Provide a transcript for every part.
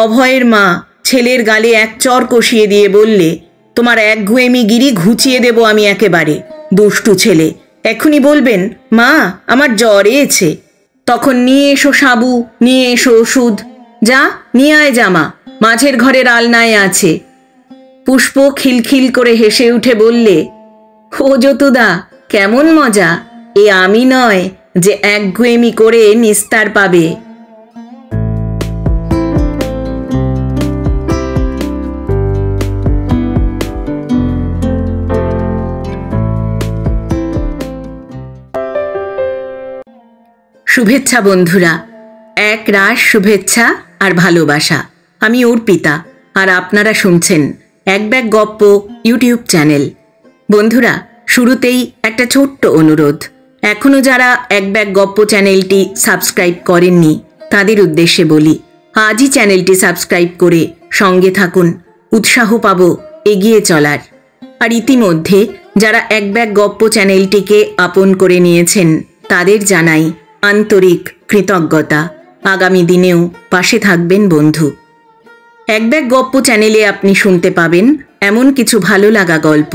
অভয়ের মা ছেলের গালে এক চর কষিয়ে দিয়ে বললে, তোমার একগুয়েমি গিরি ঘুচিয়ে দেব আমি একেবারে। দুষ্টু ছেলে, এখনই বলবেন মা আমার জ্বর এসেছে, তখন নিয়ে এসো সাবু, নিয়ে এসো ওষুধ, যা নিয়ে আয় জামা, মাঝের ঘরের আলনায় আছে। পুষ্প খিলখিল করে হেসে উঠে বললে, ও যতুদা কেমন মজা, এ আমি নয় যে একগুয়েমি করে নিস্তার পাবে। শুভেচ্ছা বন্ধুরা, এক রাশ শুভেচ্ছা আর ভালোবাসা। আমি অর্পিতা, আর আপনারা শুনছেন এক ব্যাগ গপ্প ইউটিউব চ্যানেল। বন্ধুরা, শুরুতেই একটা ছোট্ট অনুরোধ, এখনও যারা এক ব্যাগ গপ্প চ্যানেলটি সাবস্ক্রাইব করেননি তাদের উদ্দেশ্যে বলি, আজই চ্যানেলটি সাবস্ক্রাইব করে সঙ্গে থাকুন, উৎসাহ পাবো এগিয়ে চলার। আর ইতিমধ্যে যারা এক ব্যাগ গপ্প চ্যানেলটিকে আপন করে নিয়েছেন তাদের জানাই আন্তরিক কৃতজ্ঞতা। আগামী দিনেও পাশে থাকবেন বন্ধু। এক ব্যাগ গপ্প চ্যানেলে আপনি শুনতে পাবেন এমন কিছু ভালো লাগা গল্প,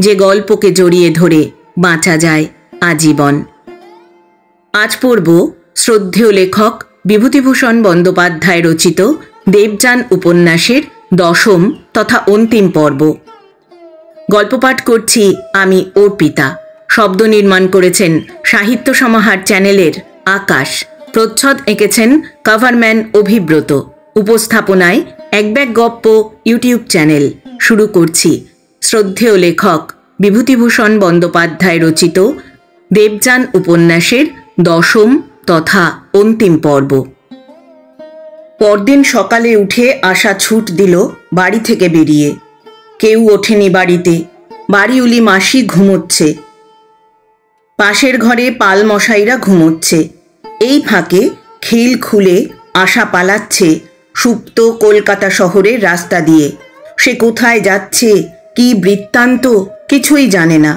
যে গল্পকে জড়িয়ে ধরে বাঁচা যায় আজীবন। আজ পড়ব শ্রদ্ধেয় লেখক বিভূতিভূষণ বন্দ্যোপাধ্যায় রচিত দেবযান উপন্যাসের ১০ম তথা অন্তিম পর্ব। গল্প পাঠ করছি আমি অর্পিতা। শব্দ নির্মাণ করেছেন সাহিত্য সমাহার চ্যানেলের আকাশ। প্রচ্ছদ এঁকেছেন কভারম্যান অভিব্রত। উপস্থাপনায় এক ব্যাগ গপ্প ইউটিউব চ্যানেল। শুরু করছি শ্রদ্ধেয় লেখক বিভূতিভূষণ বন্দ্যোপাধ্যায় রচিত দেবযান উপন্যাসের ১০ম তথা অন্তিম পর্ব। পরদিন সকালে উঠে আশা ছুট দিল বাড়ি থেকে বেরিয়ে। কেউ ওঠেনি বাড়িতে, বাড়িউলি মাসি ঘুমোচ্ছে, পাশের ঘরে পাল মশাইরা ঘুমোচ্ছে। এই ফাঁকে খিল খুলে আশা পালাচ্ছে সুপ্ত কলকাতা শহরের রাস্তা দিয়ে। সে কোথায় যাচ্ছে, কি বৃত্তান্ত কিছুই জানে না।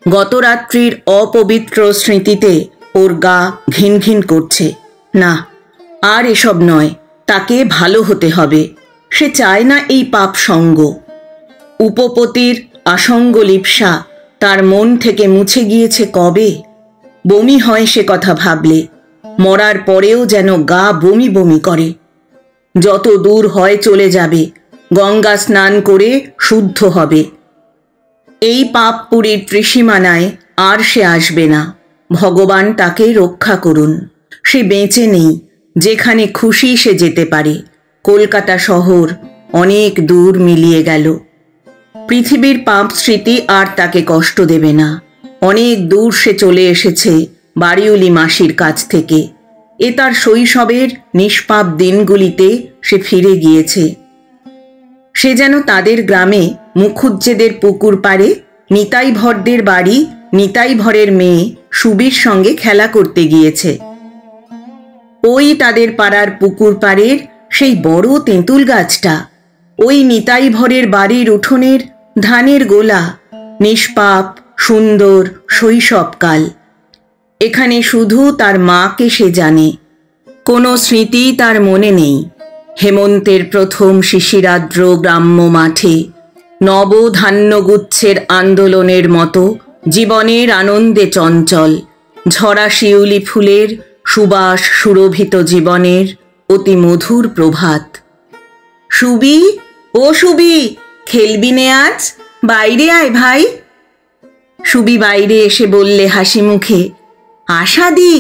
গত রাত্রির অপবিত্র স্মৃতিতে ওর গা ঘিন ঘিন করছে। না, আর এসব নয়, তাকে ভালো হতে হবে। সে চায় না এই পাপ সঙ্গ। উপপতির আসঙ্গ লিপ্সা তার মন থেকে মুছে গিয়েছে কবে। বমি হয় সে কথা ভাবলে, মরার পরেও যেন গা বমি বমি করে। যত দূর হয় চলে যাবে, গঙ্গা স্নান করে শুদ্ধ হবে। এই পাপপুরীর ত্রিসীমানায় আর সে আসবে না। ভগবান তাকে রক্ষা করুন। সে বেঁচে নেই, যেখানে খুশি সে যেতে পারে। কলকাতা শহর অনেক দূর মিলিয়ে গেল। পৃথিবীর পাপ স্মৃতি আর তাকে কষ্ট দেবে না। অনেক দূর সে চলে এসেছে বাড়িউলি মাসির কাছ থেকে। এ তার শৈশবের নিষ্পাপ দিনগুলিতে সে ফিরে গিয়েছে। সে যেন তাদের গ্রামে মুখুজ্জেদের পুকুর পাড়ে নিতাই ভরদের বাড়ি নিতাই ভরের মেয়ে সুবীর সঙ্গে খেলা করতে গিয়েছে। ওই তাদের পাড়ার পুকুর পাড়ের সেই বড় তেঁতুল গাছটা, ওই নিতাই ভরের বাড়ির উঠোনের ধানের গোলা, নিষ্পাপ সুন্দর শৈশবকাল। এখানে শুধু তার মাকে সে জানে, কোনো স্মৃতি তার মনে নেই। হেমন্তের প্রথম শিশিরাদ্র গ্রাম্য মাঠে নবধান্যগুচ্ছের আন্দোলনের মতো জীবনের আনন্দে চঞ্চল, ঝরা শিউলি ফুলের সুবাস সুরভিত জীবনের অতি মধুর প্রভাত। সুবি, ও সুবি, খেলবি নে আজ? বাইরে আয় ভাই। সুবি বাইরে এসে বললে হাসি মুখে, আশা দি,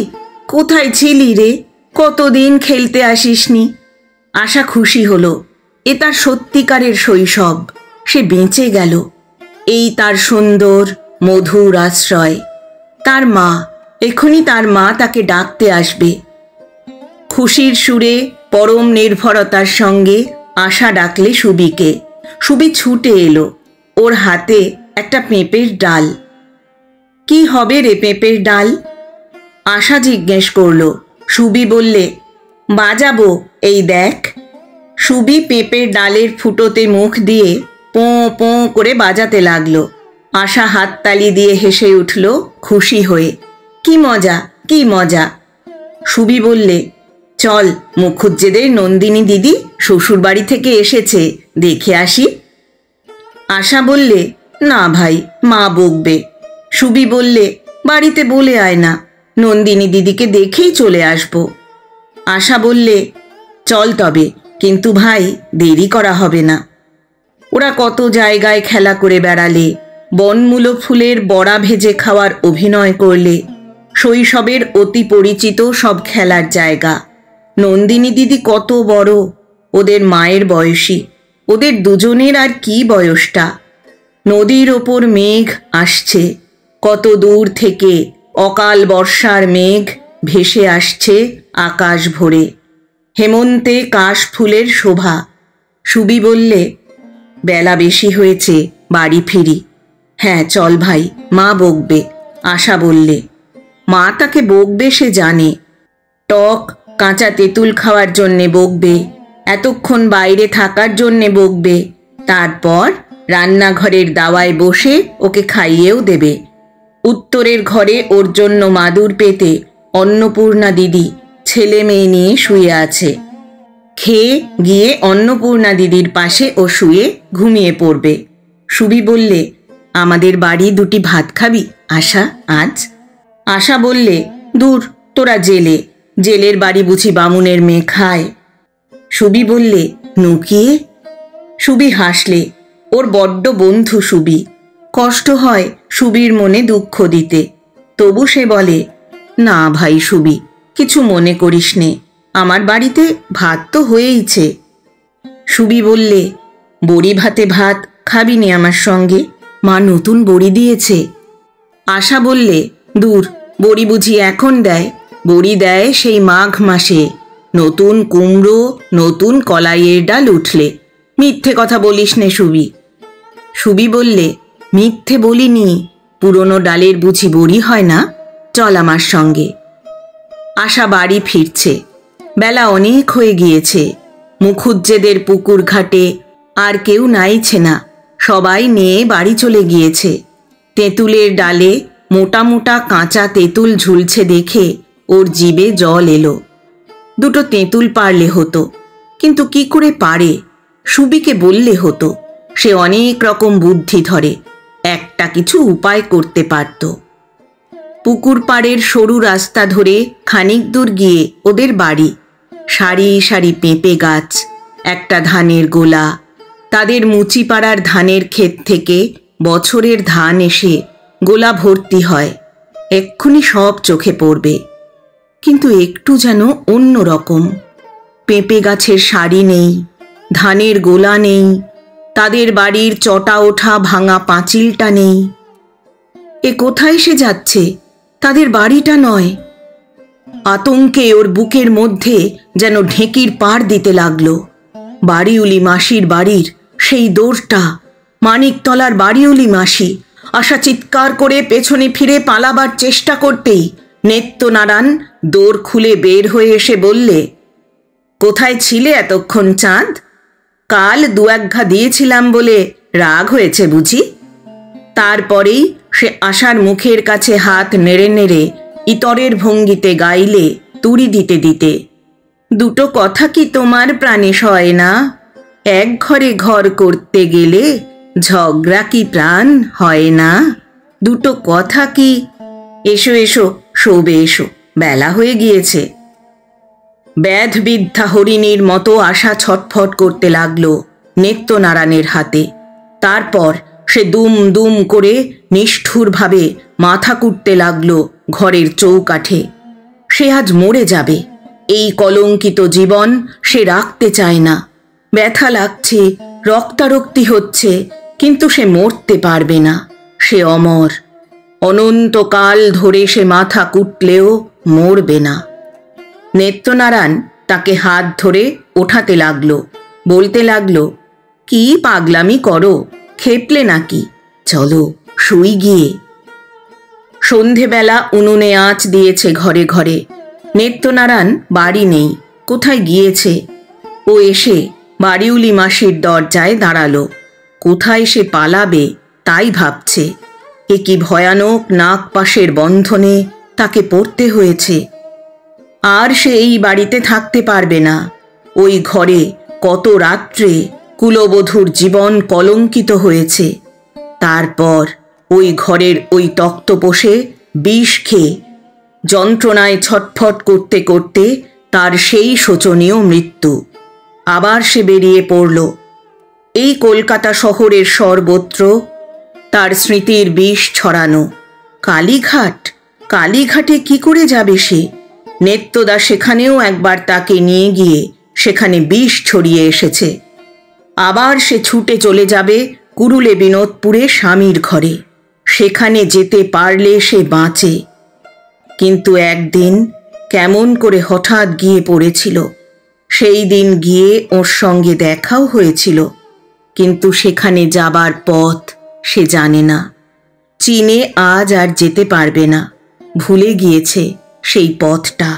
কোথায় ছিলি রে? কতদিন খেলতে আসিসনি। আশা খুশি হলো। এ তার সত্যিকারের শৈশব। সে বেঁচে গেল। এই তার সুন্দর মধুর আশ্রয়। তার মা, এখনই তার মা তাকে ডাকতে আসবে। খুশির সুরে পরম নির্ভরতার সঙ্গে আশা ডাকলে সুবিকে। সুবি ছুটে এলো। ওর হাতে একটা পেঁপের ডাল। কি হবে রে পেঁপের ডাল? আশা জিজ্ঞেস করল। সুবি বললে, বাজাবো, এই দেখ। সুবি পেঁপের ডালের ফুটোতে মুখ দিয়ে পোঁ পোঁ করে বাজাতে লাগলো। আশা হাততালি দিয়ে হেসে উঠল খুশি হয়ে। কি মজা, কি মজা। সুবি বললে, চল, মুখুজ্জেদের নন্দিনী দিদি শ্বশুর বাড়ি থেকে এসেছে, দেখে আসি। আশা বললে, না ভাই, মা বকবে। সুবি বললে, বাড়িতে বলে আয় না, নন্দিনী দিদিকে দেখেই চলে আসব। আশা বললে, চল তবে, কিন্তু ভাই দেরি করা হবে না। ওরা কত জায়গায় খেলা করে বেড়ালে, বনমূলো ফুলের বড়া ভেজে খাওয়ার অভিনয় করলে, শৈশবের অতি পরিচিত সব খেলার জায়গা। নন্দিনী দিদি কত বড়, ওদের মায়ের বয়সী, ওদের দুজনের আর কি বয়সটা। নদীর ওপর মেঘ আসছে, কত দূর থেকে অকাল বর্ষার মেঘ ভেসে আসছে আকাশ ভরে, হেমন্তে কাশ ফুলের শোভা। সুবি বললে, বেলা বেশি হয়েছে, বাড়ি ফিরি। হ্যাঁ চল ভাই, মা বকবে। আশা বললে, মা তাকে বকবে সে জানে, টক কাঁচা তেঁতুল খাওয়ার জন্যে বকবে, এতক্ষণ বাইরে থাকার জন্যে বকবে, তারপর রান্নাঘরের দাওয়ায় বসে ওকে খাইয়েও দেবে। উত্তরের ঘরে ওর জন্য মাদুর পেতে অন্নপূর্ণা দিদি ছেলে মেয়ে নিয়ে শুয়ে আছে। খেয়ে গিয়ে অন্নপূর্ণা দিদির পাশে ও শুয়ে ঘুমিয়ে পড়বে। সুবি বললে, আমাদের বাড়ি দুটি ভাত খাবি আশা আজ? আশা বললে, দূর, তোরা জেলে, জেলের বাড়ি বুঝি বামুনের মেয়ে খায়? সুবি বললে, নুকিয়ে? সুবি হাসলে, ওর বড্ড বন্ধু সুবি, কষ্ট হয় সুবির মনে দুঃখ দিতে। তবু সে বলে, না ভাই সুবি, কিছু মনে করিস নে, আমার বাড়িতে ভাত তো হয়েইছে। সুবি বললে, বড়ি ভাতে ভাত খাবি নে আমার সঙ্গে, মা নতুন বড়ি দিয়েছে। আশা বললে, দূর, বড়ি বুঝি এখন দেয়? বড়ি দেয় সেই মাঘ মাসে, নতুন কুমড়ো, নতুন কলাইয়ের ডাল উঠলে। মিথ্যে কথা বলিস নে সুবি। সুবি বললে, মিথ্যে বলিনি, পুরনো ডালের বুঝি বড়ি হয় না? চল আমার সঙ্গে। আশা বাড়ি ফিরছে, বেলা অনেক হয়ে গিয়েছে। মুখুজ্জেদের পুকুর ঘাটে আর কেউ নাইছে না, সবাই নিয়ে বাড়ি চলে গিয়েছে। তেঁতুলের ডালে মোটা মোটা কাঁচা তেঁতুল ঝুলছে দেখে ওর জিভে জল এলো। দুটো তেঁতুল পারলে হতো, কিন্তু কি করে পারে? সুবিকে বললে হতো, সে অনেক রকম বুদ্ধি ধরে, একটা কিছু উপায় করতে পারত। পুকুর পাড়ের সরু রাস্তা ধরে খানিক দূর গিয়ে ওদের বাড়ি। সারি সারি পেঁপে গাছ, একটা ধানের গোলা, তাদের মুচিপাড়ার ধানের ক্ষেত থেকে বছরের ধান এসে গোলা ভর্তি হয়, এক্ষুনি সব চোখে পড়বে। কিন্তু একটু যেন অন্য রকম, পেঁপে গাছের সারি নেই, ধানের গোলা নেই, তাদের বাড়ির চটা ওঠা ভাঙা পাঁচিলটা নেই। এ কোথায় সে যাচ্ছে? তাদের বাড়িটা নয়। আতঙ্কে ওর বুকের মধ্যে যেন ঢেঁকির পাড় দিতে লাগলো। বাড়িউলি মাসির বাড়ির সেই দৌড়টা, মানিকতলার বাড়িউলি মাসি। আশা চিৎকার করে পেছনে ফিরে পালাবার চেষ্টা করতেই নেত্যনারায়ণ দৌড় খুলে বের হয়ে এসে বললে, কোথায় ছিলে এতক্ষণ চাঁদ? কাল দু এক ঘা দিয়েছিলাম বলে রাগ হয়েছে বুঝি? তারপরেই সে আশার মুখের কাছে হাত নেড়ে নেড়ে ইতরের ভঙ্গিতে গাইলে তুড়ি দিতে দিতে, দুটো কথা কি তোমার প্রাণে সয় না? এক ঘরে ঘর করতে গেলে ঝগড়া কি প্রাণ হয় না? দুটো কথা কি? এসো এসো, শোবে এসো, বেলা হয়ে গিয়েছে। ব্যাধবিদ্ধা হরিণীর মতো আশা ছটফট করতে লাগলো নেত্যনারায়ণের হাতে। তারপর সে দুম দুম করে নিষ্ঠুরভাবে মাথা কুটতে লাগলো ঘরের চৌকাঠে। সে আজ মরে যাবে, এই কলঙ্কিত জীবন সে রাখতে চায় না। ব্যথা লাগছে, রক্তারক্তি হচ্ছে, কিন্তু সে মরতে পারবে না। সে অমর, অনন্তকাল ধরে সে মাথা কুটলেও মরবে না। নেত্যনারায়ণ তাকে হাত ধরে ওঠাতে লাগলো, বলতে লাগলো, কি পাগলামি করো, খেপলে নাকি? চলো শুই গিয়ে। সন্ধেবেলা উনুনে আঁচ দিয়েছে ঘরে ঘরে। নেত্যনারায়ণ বাড়ি নেই, কোথায় গিয়েছে? ও এসে বাড়িউলি মাসির দরজায় দাঁড়ালো। কোথায় সে পালাবে তাই ভাবছে। এ কি ভয়ানক নাগপাশের বন্ধনে তাকে পড়তে হয়েছে। আর সে এই বাড়িতে থাকতে পারবে না। ওই ঘরে কত রাত্রে কুলবধূর জীবন কলঙ্কিত হয়েছে। তারপর ওই ঘরের ওই তক্তপোষে বিষ খেয়ে যন্ত্রণায় ছটফট করতে করতে তার সেই শোচনীয় মৃত্যু। আবার সে বেরিয়ে পড়ল। এই কলকাতা শহরের সর্বত্র তার স্মৃতির বিষ ছড়ানো। কালীঘাট, কালীঘাটে কি করে যাবে সে? নেত্যদা সেখানেও একবার তাকে নিয়ে গিয়ে সেখানে বিষ ছড়িয়ে এসেছে। আবার সে ছুটে চলে যাবে কুরুলে বিনোদপুরে স্বামীর ঘরে। সেখানে যেতে পারলে সে বাঁচে। কিন্তু একদিন কেমন করে হঠাৎ গিয়ে পড়েছিল। সেই দিন গিয়ে ওর সঙ্গে দেখাও হয়েছিল, কিন্তু সেখানে যাবার পথ সে জানে না। চীনে আজ আর যেতে পারবে না, ভুলে গিয়েছে সেই পথটা।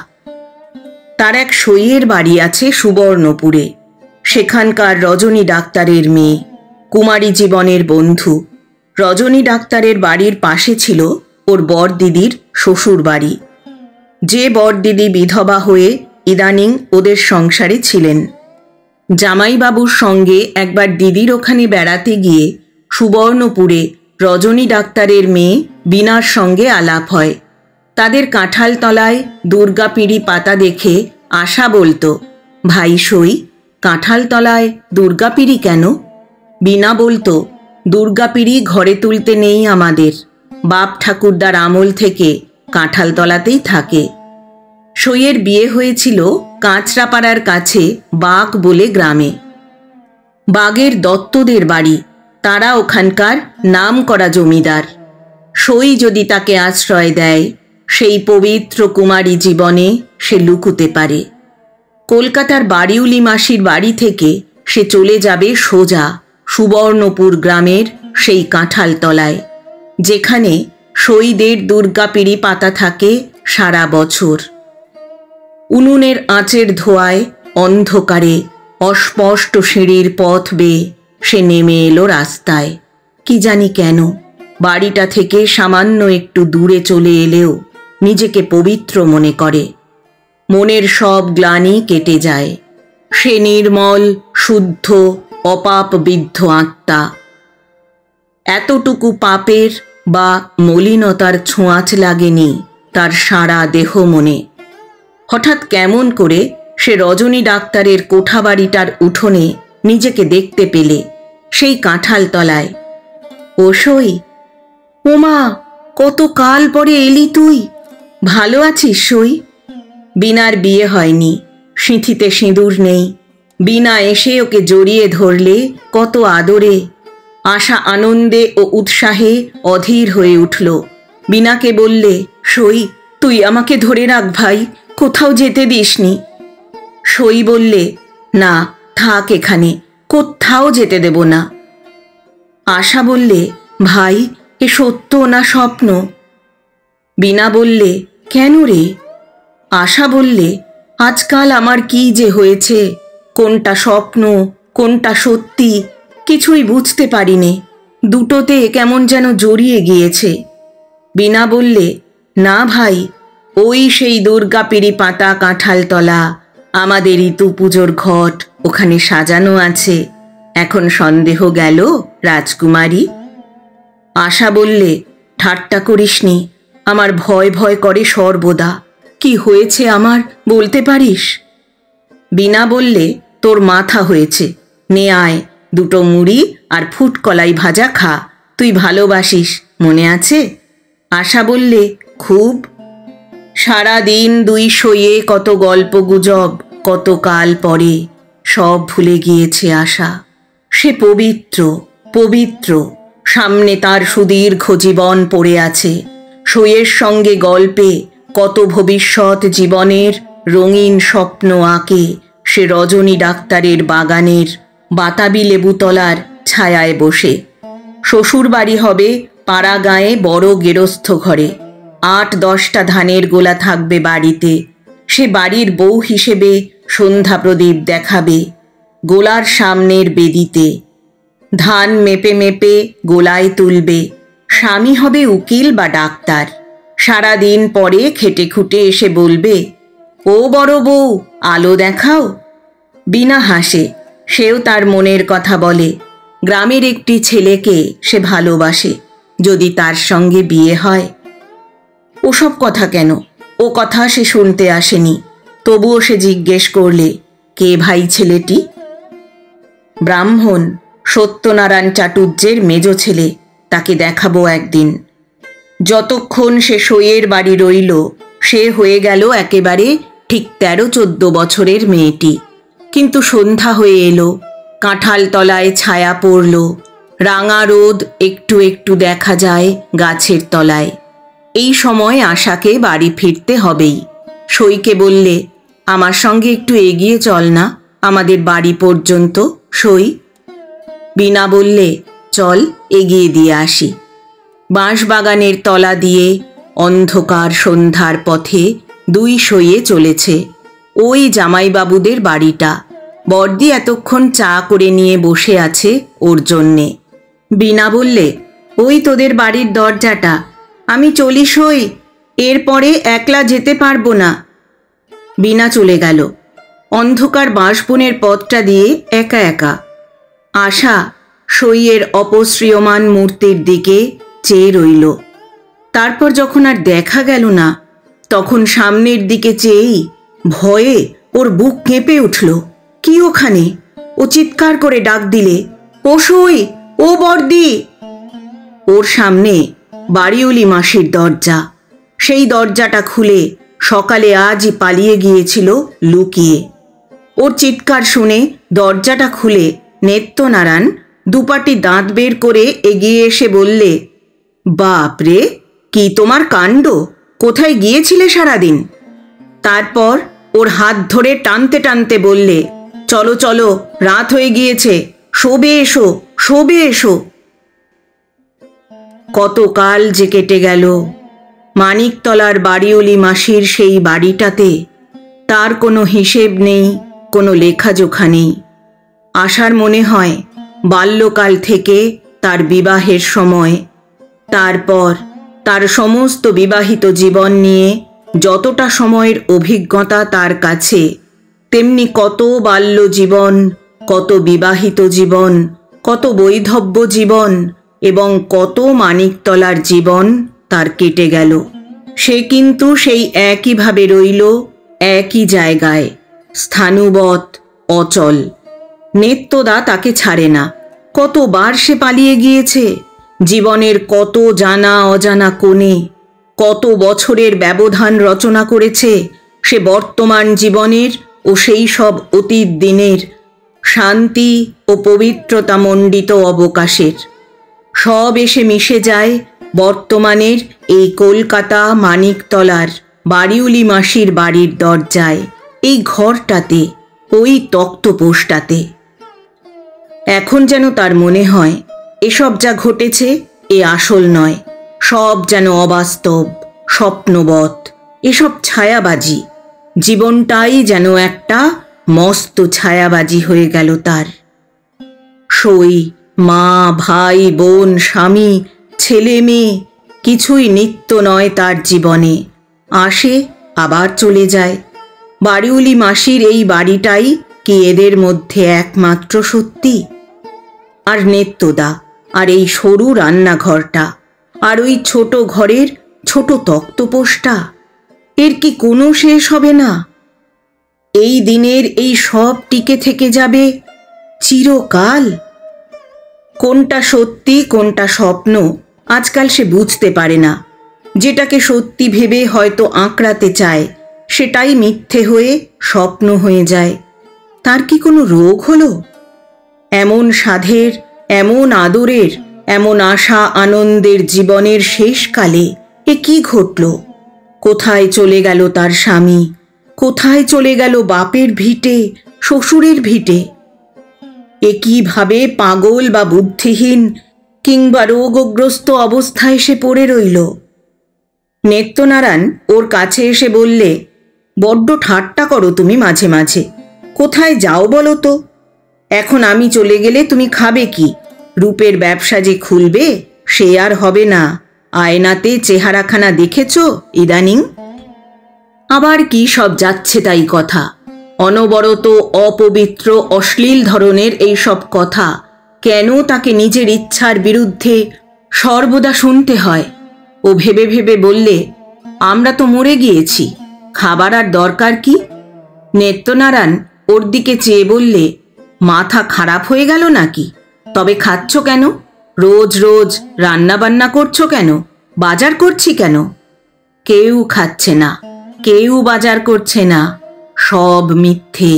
তার এক সইয়ের বাড়ি আছে সুবর্ণপুরে। সেখানকার রজনী ডাক্তারের মেয়ে, কুমারী জীবনের বন্ধু। রজনী ডাক্তারের বাড়ির পাশে ছিল ওর বরদিদির শ্বশুর বাড়ি, যে বরদিদি বিধবা হয়ে ইদানিং ওদের সংসারে ছিলেন। জামাইবাবুর সঙ্গে একবার দিদির ওখানে বেড়াতে গিয়ে সুবর্ণপুরে রজনী ডাক্তারের মেয়ে বীণার সঙ্গে আলাপ হয়। তাদের কাঁঠালতলায় দুর্গাপিঁড়ি পাতা দেখে আশা বলতো, ভাই সই, কাঁঠালতলায় দুর্গাপিঁড়ি কেন? বীণা বলতো, দুর্গাপিঁড়ি ঘরে তুলতে নেই আমাদের, বাপ ঠাকুরদার আমল থেকে কাঁঠালতলাতেই থাকে। সইয়ের বিয়ে হয়েছিল কাঁচরাপাড়ার কাছে বাগ বলে গ্রামে। বাগের দত্তদের বাড়ি, তারা ওখানকার নাম করা জমিদার। সই যদি তাকে আশ্রয় দেয়, সেই পবিত্র কুমারী জীবনে সে লুকুতে পারে। কলকাতার বাড়িউলি মাসির বাড়ি থেকে সে চলে যাবে সোজা সুবর্ণপুর গ্রামের সেই কাঁঠালতলায়, যেখানে সইদের দুর্গাপিঁড়ি পাতা থাকে সারা বছর। উনুনের আঁচের ধোঁয়ায় অন্ধকারে অস্পষ্ট সিঁড়ির পথ বেয়ে সে নেমে এলো রাস্তায়। কি জানি কেন বাড়িটা থেকে সামান্য একটু দূরে চলে এলেও নিজেকে পবিত্র মনে করে। মনের সব গ্লানি কেটে যায়। সে নির্মল, শুদ্ধ, অপাপবিদ্ধ আত্মা। এতটুকু পাপের বা মলিনতার ছোঁয়াচ লাগেনি তার সারা দেহ মনে। হঠাৎ কেমন করে সে রজনী ডাক্তারের কোঠাবাড়িটার উঠোনে নিজেকে দেখতে পেলে, সেই কাঁঠালতলায়। ও সই, ওমা, কত কাল পরে এলি তুই, ভালো আছিস সই? বীণার বিয়ে হয়নি, সিঁথিতে সিঁদুর নেই। বীণা এসে ওকে জড়িয়ে ধরলে কত আদরে। আশা আনন্দে ও উৎসাহে অধীর হয়ে উঠল। বীণাকে বললে, সই, তুই আমাকে ধরে রাখ ভাই, কোথাও যেতে দিসনি। সই বললে, না, থাক এখানে, কোথাও যেতে দেব না। আশা বললে, ভাই, এ সত্য না স্বপ্ন? বীণা বললে, কেন রে? আশা বললে, আজকাল আমার কি যে হয়েছে, কোনটা স্বপ্ন কোনটা সত্যি কিছুই বুঝতে পারিনে, দুটোতে কেমন যেন জড়িয়ে গিয়েছে। বীণা বললে, না ভাই, ওই সেই দুর্গাপিঁড়ি পাতা কাঁঠালতলা, আমাদের ঋতু পুজোর ঘট ওখানে সাজানো আছে। এখন সন্দেহ গেল রাজকুমারী? আশা বললে, ঠাট্টা করিসনি, আমার ভয় ভয় করে সর্বদা। কি হয়েছে আমার, বলতে পারিস? বীণা বললে, তোর মাথা হয়েছে, নে আয়, দুটো মুড়ি আর ফুটকলাই ভাজা খা, তুই ভালোবাসিস, মনে আছে? আশা বললে, খুব। সারাদিন দুই সইয়ে কত গল্প গুজব, কত কাল পরে, সব ভুলে গিয়েছে আশা। সে পবিত্র, পবিত্র। সামনে তার সুদীর্ঘ জীবন পড়ে আছে। সইয়ের সঙ্গে গল্পে কত ভবিষ্যৎ জীবনের রঙিন স্বপ্ন আঁকে সে রজনী ডাক্তারের বাগানের বাতাবি লেবুতলার ছায়ায় বসে। শ্বশুর বাড়ি হবে পাড়া গাঁয়ে বড় গেরস্থ ঘরে। 8-10টা ধানের গোলা থাকবে বাড়িতে। সে বাড়ির বউ হিসেবে সন্ধ্যা প্রদীপ দেখাবে গোলার সামনের বেদিতে। ধান মেপে মেপে গোলায় তুলবে। স্বামী হবে উকিল বা ডাক্তার। সারাদিন পরে খেটে খুটে এসে বলবে, ও বড় বউ, আলো দেখাও। বিনা হাসে, সেও তার মনের কথা বলে। গ্রামের একটি ছেলেকে সে ভালোবাসে, যদি তার সঙ্গে বিয়ে হয়। ওসব কথা কেন, ও কথা সে শুনতে আসেনি। তবুও সে জিজ্ঞেস করলে, কে ভাই ছেলেটি? ব্রাহ্মণ, সত্যনারায়ণ চাটুর্যের মেজ ছেলে, তাকে দেখাবো একদিন। যতক্ষণ সে সইয়ের বাড়ি রইল, সে হয়ে গেল একেবারে ঠিক 13-14 বছরের মেয়েটি। কিন্তু সন্ধ্যা হয়ে এলো, কাঁঠাল তলায় ছায়া পড়ল, রাঙা রোদ একটু একটু দেখা যায় গাছের তলায়। এই সময় আশাকে বাড়ি ফিরতে হবেই। সইকে বললে, আমার সঙ্গে একটু এগিয়ে চল না, আমাদের বাড়ি পর্যন্ত। সই। বিনা বললে, চল এগিয়ে দিয়ে আসি। বাঁশবাগানের তলা দিয়ে অন্ধকার সন্ধ্যার পথে দুই সইয়ে চলেছে। ওই জামাইবাবুদের বাড়িটা। বর্দি এতক্ষণ চা করে নিয়ে বসে আছে ওর জন্যে। বিনা বললে, ওই তোদের বাড়ির দরজাটা, আমি চলি সই, এরপরে একলা যেতে পারবো না। বিনা চলে গেল। অন্ধকার বাঁশবনের পথটা দিয়ে একা একা। আশা সইয়ের অপসৃয়মান মূর্তির দিকে চেয়ে রইল। তারপর যখন আর দেখা গেল না, তখন সামনের দিকে চেয়েই ভয়ে ওর বুক কেঁপে উঠল। কি ওখানে? ও চিৎকার করে ডাক দিলে, ও সই, ও বর্দি। ওর সামনে বাড়িওলি মাসির দরজা। সেই দরজাটা খুলে সকালে আজই পালিয়ে গিয়েছিল লুকিয়ে। ওর চিৎকার শুনে দরজাটা খুলে নেত্যনারায়ণ দুপাটি দাঁত বের করে এগিয়ে এসে বললে, বাপ রে, কি তোমার কাণ্ড! কোথায় গিয়েছিলে সারাদিন? তারপর ওর হাত ধরে টানতে টানতে বললে, চলো চলো, রাত হয়ে গিয়েছে, শোবে এসো, শোবে এসো। কতকাল যে কেটে গেল। মানিকতলার বাড়িওলি মাসির সেই বাড়িটাতে তার কোনো হিসেব নেই, কোনো লেখাজোখা নেই। আশার মনে হয় বাল্যকাল থেকে তার বিবাহের সময়, তারপর তার সমস্ত বিবাহিত জীবন নিয়ে যতটা সময়ের অভিজ্ঞতা তার কাছে, তেমনি কত বাল্য জীবন, কত বিবাহিত জীবন, কত বৈধব্য জীবন এবং কত মানিকতলার জীবন তার কেটে গেল। সে কিন্তু সেই একইভাবে রইল, একই জায়গায়, স্থাণুবৎ, অচল। নেত্যদা তাকে ছাড়ে না। কতবার সে পালিয়ে গিয়েছে, জীবনের কত জানা অজানা কোণে, কত বছরের ব্যবধান রচনা করেছে সে বর্তমান জীবনের ও সেই সব অতীত দিনের, শান্তি ও পবিত্রতা মণ্ডিত অবকাশের। সব এসে মিশে যায় বর্তমানের এই কলকাতা মানিকতলার বাড়িওলি মাসির বাড়ির দরজায়, এই ঘরটাতে, ওই তক্তপোষটাতে। এখন যেন তার মনে হয় এসব যা ঘটেছে এ আসল নয়, সব যেন অবাস্তব, স্বপ্নবৎ, এসব ছায়াবাজি। জীবনটাই যেন একটা মস্ত ছায়াবাজি হয়ে গেল তার। সই, মা, ভাই, বোন, স্বামী, ছেলে মেয়ে কিছুই নিত্য নয় তার জীবনে। আসে আবার চলে যায়। বাড়িওলি মাসির এই বাড়িটাই কি এদের মধ্যে একমাত্র সত্যি? আর নেত্যদা, আর এই সরু রান্নাঘরটা, আর ওই ছোট ঘরের ছোট তক্তপোষটা, এর কি কোনো শেষ হবে না? এই দিনের এই সব টিকে থেকে যাবে চিরকাল। কোনটা সত্যি কোনটা স্বপ্ন আজকাল সে বুঝতে পারে না। যেটাকে সত্যি ভেবে হয়তো আঁকড়াতে চায়, সেটাই মিথ্যে হয়ে স্বপ্ন হয়ে যায়। তার কি কোনো রোগ হলো? এমন সাধের, এমন আদরের, এমন আশা আনন্দের জীবনের শেষকালে এ কি ঘটল? কোথায় চলে গেল তার স্বামী? কোথায় চলে গেল বাপের ভিটে, শ্বশুরের ভিটে? এ কিভাবে পাগল বা বুদ্ধিহীন কিংবা রোগগ্রস্ত অবস্থায় সে পড়ে রইল? নেত্যনারায়ণ ওর কাছে এসে বললে, বড্ড ঠাট্টা করো তুমি মাঝে মাঝে। কোথায় যাও বলো তো? এখন আমি চলে গেলে তুমি খাবে কি? রূপের ব্যবসা যে খুলবে সে আর হবে না। আয়নাতে চেহারাখানা দেখেছ ইদানিং? আবার কি সব যাচ্ছে তাই কথা। অনবরত অপবিত্র অশ্লীল ধরনের এই সব কথা কেন তাকে নিজের ইচ্ছার বিরুদ্ধে সর্বদা শুনতে হয়? ও ভেবে ভেবে বললে, আমরা তো মরে গিয়েছি, খাবার আর দরকার কি? নেত্যনারায়ণ ওর দিকে চেয়ে বললে, মাথা খারাপ হয়ে গেল নাকি? তবে খাচ্ছ কেন? রোজ রোজ রান্না বান্না করছো কেন? বাজার করছি কেন? কেউ খাচ্ছে না, কেউ বাজার করছে না, সব মিথ্যে,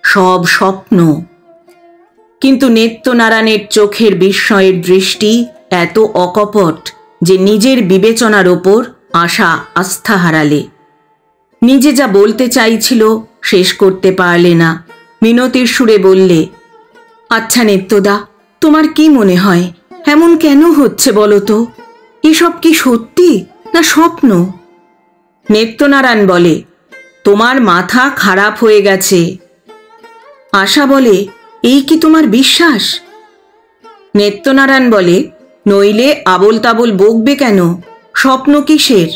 সব স্বপ্ন। কিন্তু নেত্যনারায়ণের চোখের বিস্ময়ের দৃষ্টি এত অকপট যে নিজের বিবেচনার ওপর আশা আস্থা হারালে। নিজে যা বলতে চাইছিল শেষ করতে পারলে না। মিনতির সুরে বললে, আচ্ছা নেত্যদা, তোমার কি মনে হয় এমন কেন হচ্ছে বলো তো? এসব কি সত্যি না স্বপ্ন? নেত্যনারায়ণ বলে, তোমার মাথা খারাপ হয়ে গেছে। আশা বলে, এই কি তোমার বিশ্বাস? নেত্যনারায়ণ বলে, নইলে আবোল তাবোল বকবে কেন? স্বপ্ন কিসের?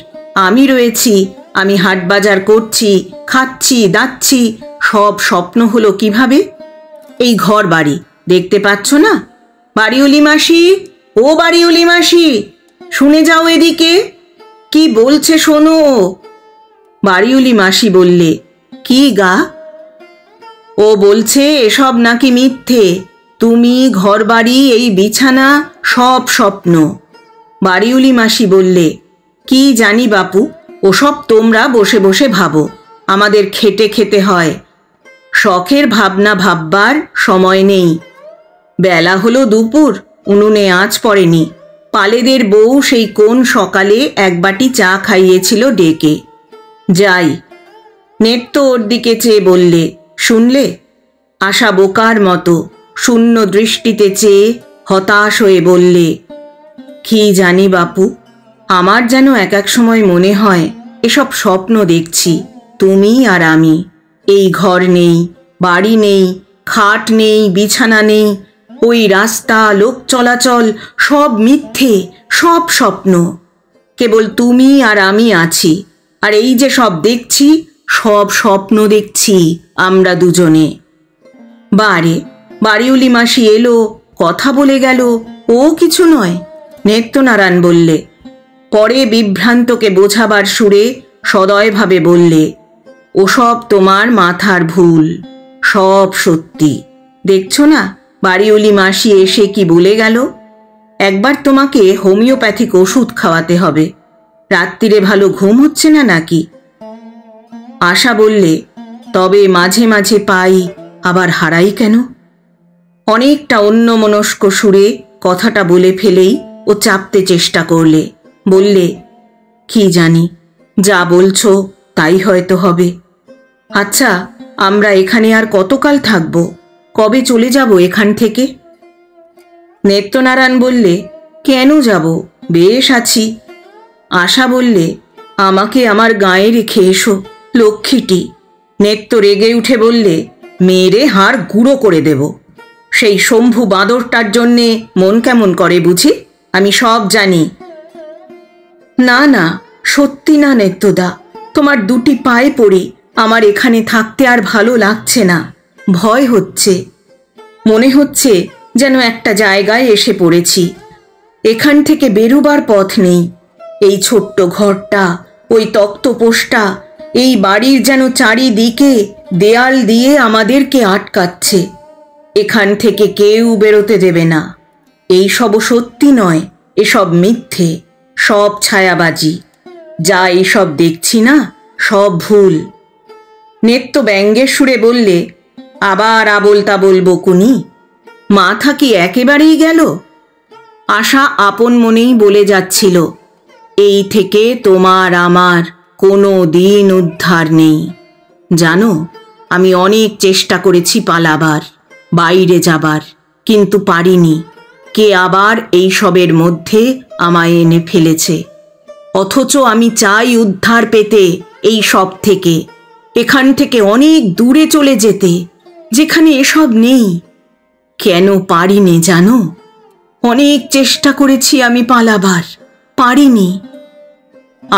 আমি রয়েছি, আমি হাট বাজার করছি, খাচ্ছি দাচ্ছি, সব স্বপ্ন হলো কিভাবে? এই ঘর বাড়ি দেখতে পাচ্ছ না? বাড়িওলি মাসি, ও বাড়িওলি মাসি, শুনে যাও এদিকে, কি বলছে শোনো। বাড়িওলি মাসি বললে, কি গা? ও বলছে এসব নাকি মিথ্যে, তুমি, ঘর বাড়ি, এই বিছানা সব স্বপ্ন। বাড়িওলি মাসি বললে, কি জানি বাপু, ওসব তোমরা বসে বসে ভাবো, আমাদের খেটে খেতে হয়, শখের ভাবনা ভাববার সময় নেই। বেলা হলো দুপুর, উনুনে আঁচ পড়েনি। পালেদের বউ সেই কোন সকালে এক বাটি চা খাইয়েছিল ডেকে। যাই। নেত্য ওর দিকে চেয়ে বললে, শুনলে? আশা বোকার মতো শূন্য দৃষ্টিতে চেয়ে হতাশ হয়ে বললে, কি জানি বাপু, আমার যেন এক এক সময় মনে হয় এসব স্বপ্ন দেখছি, তুমি আর আমি। এই ঘর নেই, বাড়ি নেই, খাট নেই, বিছানা নেই, ওই রাস্তা, লোক চলাচল সব মিথ্যে, সব স্বপ্ন। কেবল তুমি আর আমি আছি, আর এই যে সব দেখছি সব স্বপ্ন দেখছি আমরা দুজনে। বারে বাড়িওলি মাসি এলো, কথা বলে গেল, ও কিছু নয়। নেত্যনারায়ণ বললে। পরে বিভ্রান্তকে বোঝাবার সুরে সদয়ভাবে বললে, ওসব তোমার মাথার ভুল, সব সত্যি। দেখছো না বাড়িওলি মাসি এসে কি বলে গেল? একবার তোমাকে হোমিওপ্যাথিক ওষুধ খাওয়াতে হবে। রাত্রিরে ভালো ঘুম হচ্ছে না নাকি? আশা বললে, তবে মাঝে মাঝে পাই, আবার হারাই কেন? অনেকটা অন্যমনস্ক সুরে কথাটা বলে ফেলেই ও চাপতে চেষ্টা করলে। বললে, কি জানি, যা বলছো তাই হয়তো হবে। আচ্ছা, আমরা এখানে আর কতকাল থাকবো? কবে চলে যাব এখান থেকে? নেত্যনারায়ণ বললে, কেন যাব, বেশ আছি। আশা বললে, আমাকে আমার গাঁয়ে রেখে এসো, লক্ষ্মীটি। নেত্য রেগে উঠে বললে, মেয়েরে হাড় গুঁড়ো করে দেব। সেই শম্ভু বাঁদরটার জন্যে মন কেমন করে বুঝি? আমি সব জানি। না না, সত্যি না নেত্যদা, তোমার দুটি পায়ে পড়ি, আমার এখানে থাকতে আর ভালো লাগছে না, ভয় হচ্ছে। মনে হচ্ছে যেন একটা জায়গায় এসে পড়েছি, এখান থেকে বেরোবার পথ নেই। এই ছোট্ট ঘরটা, ওই তক্তপোষটা, এই বাড়ির যেন চারিদিকে দেয়াল দিয়ে আমাদেরকে আটকাচ্ছে। এখান থেকে কেউ বেরোতে দেবে না। এই সব সত্যি নয়, এসব মিথ্যে, সব ছায়াবাজি। যা এইসব দেখছি না, সব ভুল। নেত্য ব্যঙ্গের সুরে বললে, আবার আবোল তাবোল বকুনি, মাথা কি একেবারেই গেল? আশা আপন মনেই বলে যাচ্ছিল, এই থেকে তোমার আমার কোনো দিন উদ্ধার নেই। জানো, আমি অনেক চেষ্টা করেছি পালাবার, বাইরে যাবার, কিন্তু পারিনি। কে আবার এই সবের মধ্যে আমায় এনে ফেলেছে। অথচ আমি চাই উদ্ধার পেতে এই সব থেকে, এখান থেকে অনেক দূরে চলে যেতে, যেখানে এসব নেই। কেন পারিনি জানো? অনেক চেষ্টা করেছি আমি পালাবার, পারিনি।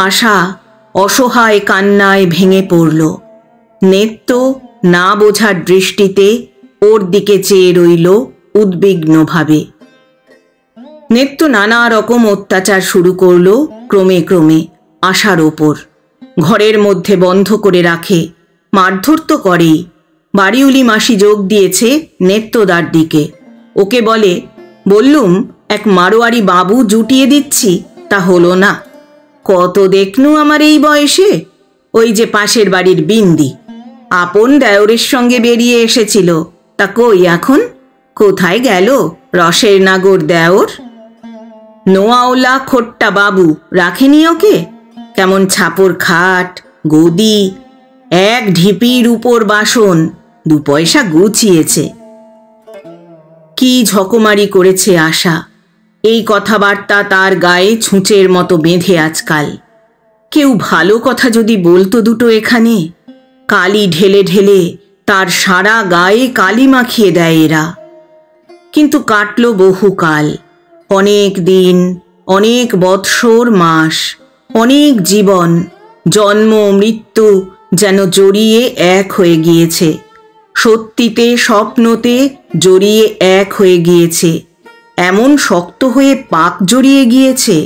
আশা অসহায় কান্নায় ভেঙে পড়ল। নেত্য না বোঝার দৃষ্টিতে ওর দিকে চেয়ে রইল উদ্বিগ্নভাবে। নেত্য নানা রকম অত্যাচার শুরু করল ক্রমে ক্রমে আশার ওপর। ঘরের মধ্যে বন্ধ করে রাখে, মারধর তো করেই। বাড়িউলি মাসি যোগ দিয়েছে নেত্যদার দিকে। ওকে বলে, বললুম এক মারোয়ারি বাবু জুটিয়ে দিচ্ছি, তা হলো না। কত দেখনু আমার এই বয়সে। ওই যে পাশের বাড়ির বিন্দি, আপন দেওরের সঙ্গে বেরিয়ে এসেছিল, তা কই এখন? কোথায় গেল রসের নাগর দেওর? নোয়াওলা খোট্টা বাবু রাখেনি ওকে? কেমন ছাপর খাট, গদি, এক ঢিপির উপর বাসন, 2 পয়সা গুছিয়েছে। কি ঝকমারি করেছে আশা! এই কথাবার্তা তার গায়ে ছুঁচের মতো বেঁধে আজকাল। কেউ ভালো কথা যদি বলতো দুটো এখানে, কালি ঢেলে ঢেলে তার সারা গায়ে কালি মাখিয়ে দেয় এরা। কিন্তু কাটল বহুকাল, অনেক দিন, অনেক বৎসর মাস, অনেক জীবন, জন্ম মৃত্যু যেন জড়িয়ে এক হয়ে গিয়েছে। সত্যিতে স্বপ্নতে জড়িয়ে এক হয়ে গিয়েছে, এমন শক্ত হয়ে পাক জড়িয়ে গিয়েছে,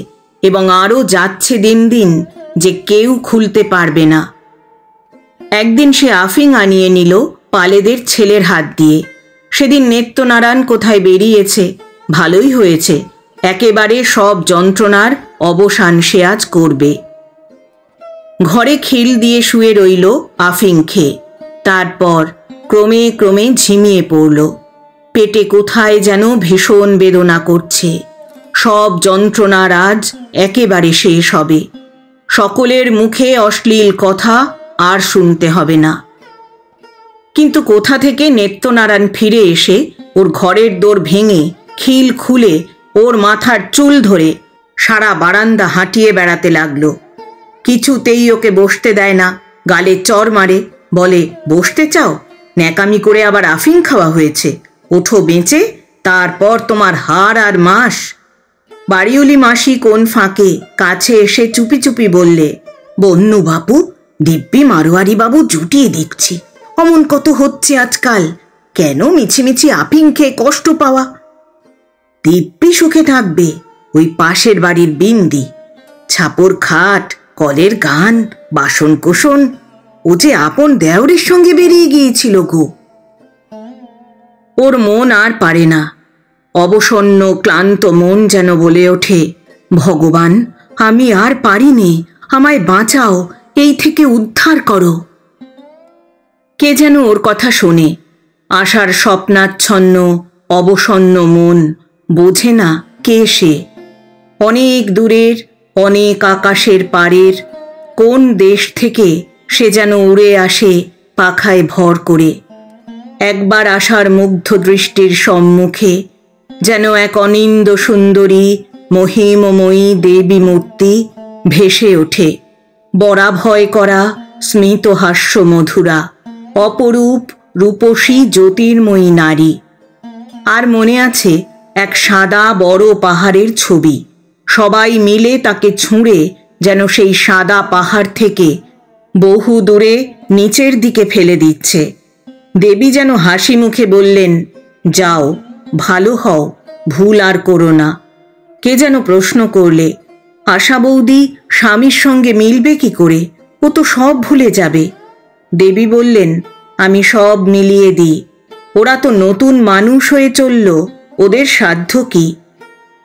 এবং আরও যাচ্ছে দিন দিন যে কেউ খুলতে পারবে না। একদিন সে আফিং আনিয়ে নিল পালেদের ছেলের হাত দিয়ে। সেদিন নেত্যনারায়ণ কোথায় বেরিয়েছে, ভালোই হয়েছে, একেবারে সব যন্ত্রণার অবসান সে আজ করবে। ঘরে খিল দিয়ে শুয়ে রইল আফিং খেয়ে। তারপর ক্রমে ক্রমে ঝিমিয়ে পড়ল। পেটে কোথায় যেন ভীষণ বেদনা করছে। সব যন্ত্রণার আজ একেবারে শেষ হবে। সকলের মুখে অশ্লীল কথা আর শুনতে হবে না। কিন্তু কোথা থেকে নেত্যনারায়ণ ফিরে এসে ওর ঘরের দোর ভেঙে খিল খুলে ওর মাথার চুল ধরে সারা বারান্দা হাঁটিয়ে বেড়াতে লাগলো। কিছুতেই ওকে বসতে দেয় না, গালে চর মারে, বলে, বসতে চাও? ন্যাকামি করে আবার আফিং খাওয়া হয়েছে, ওঠো বেঁচে, তারপর তোমার হার আর মাস। বাড়িউলি মাসি কোন ফাঁকে কাছে এসে চুপি চুপি বললে, বন্নু বাপু, দিব্যি মারোয়ারি বাবু জুটিয়ে দেখছি। অমন কত হচ্ছে আজকাল, কেন মিছিমিছি আফিং খেয়ে কষ্ট পাওয়া? দিব্যি সুখে থাকবে ওই পাশের বাড়ির বিন্দি, ছাপর খাট, কলের গান, বাসন কোসন, ও যে আপন দেওরের সঙ্গে বেরিয়ে গিয়েছিল গো। ওর মন আর পারে না। অবসন্ন ক্লান্ত মন যেন বলে ওঠে, ভগবান, আমি আর পারিনি, আমায় বাঁচাও, এই থেকে উদ্ধার করো। কে যেন ওর কথা শোনে। আশার স্বপ্নাচ্ছন্ন অবসন্ন মন বোঝে না কে সে। অনেক দূরের, অনেক আকাশের পারের কোন দেশ থেকে সে যেন উড়ে আসে পাখায় ভর করে। একবার আশার মুগ্ধ দৃষ্টির সম্মুখে যেন এক অনিন্দ সুন্দরী মহিমময়ী দেবী মূর্তি ভেসে ওঠে, বরাভয় করা, স্মিত হাস্য মধুরা, অপরূপ রূপসী জ্যোতির্ময়ী নারী। আর মনে আছে এক সাদা বড় পাহাড়ের ছবি। সবাই মিলে তাকে ছুঁড়ে যেন সেই সাদা পাহাড় থেকে বহু দূরে নিচের দিকে ফেলে দিচ্ছে। দেবী যেন হাসি মুখে বললেন, যাও, ভালো হও, ভুল আর করো না। কে যেন প্রশ্ন করলে, আশা বৌদি স্বামীর সঙ্গে মিলবে কি করে? ও তো সব ভুলে যাবে। দেবী বললেন, আমি সব মিলিয়ে দিই, ওরা তো নতুন মানুষ হয়ে চলল, ওদের সাধ্য কি?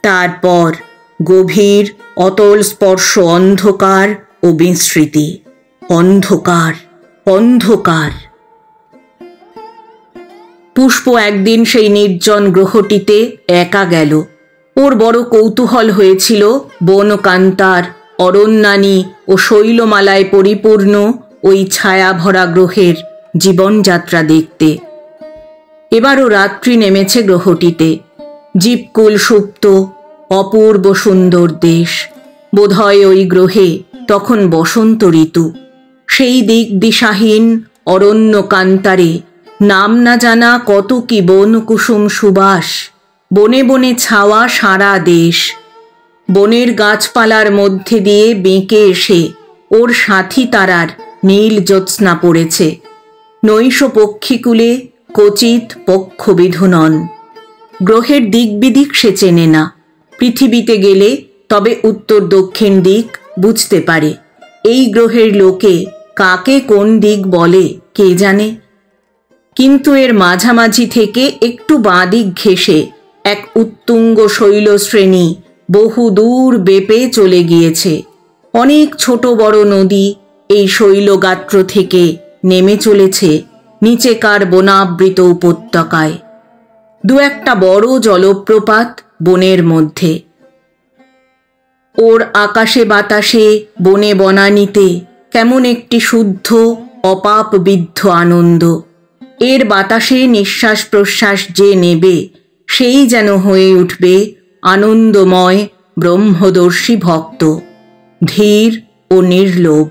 তারপর গভীর অতল স্পর্শ অন্ধকার ও বিস্মৃতি। অন্ধকার, অন্ধকার। পুষ্প একদিন সেই নির্জন গ্রহটিতে একা গেল। ওর বড় কৌতূহল হয়েছিল বনকান্তার, অরণ্যানী ও শৈলমালায় পরিপূর্ণ ওই ছায়াভরা গ্রহের জীবনযাত্রা দেখতে। এবারও রাত্রি নেমেছে গ্রহটিতে। জীবকুল সুপ্ত, অপূর্ব সুন্দর দেশ। বোধহয় ওই গ্রহে তখন বসন্ত ঋতু। সেই দিক দিশাহীন অরণ্য কান্তারে নাম না জানা কত কি বন কুসুম সুবাস। বনে বনে ছাওয়া সারা দেশ। বনের গাছপালার মধ্যে দিয়ে বেঁকে এসে ওর সাথী তারার নীল জ্যোৎস্না পড়েছে। নৈশ পক্ষীকুলে কচিত পক্ষবিধু নন। গ্রহের দিক বিদিক সে চেনে না। পৃথিবীতে গেলে তবে উত্তর দক্ষিণ দিক বুঝতে পারে। এই গ্রহের লোকে কাকে কোন দিক বলে কে জানে। কিন্তু এর মাঝামাঝি থেকে একটু বাঁ দিক ঘেঁষে এক উত্তুঙ্গ শৈলশ্রেণী বহু দূর বেপে চলে গিয়েছে। অনেক ছোট বড় নদী এই শৈলগাত্র থেকে নেমে চলেছে নিচেকার বনাবৃত উপত্যকায়। দু একটা বড় জলপ্রপাত বনের মধ্যে। ওর আকাশে বাতাসে বনে বনানীতে কেমন একটি শুদ্ধ অপাপবিদ্ধ আনন্দ। এর বাতাসে নিঃশ্বাস প্রশ্বাস যে নেবে সেই যেন হয়ে উঠবে আনন্দময় ব্রহ্মদর্শী ভক্ত, ধীর ও নির্লোভ,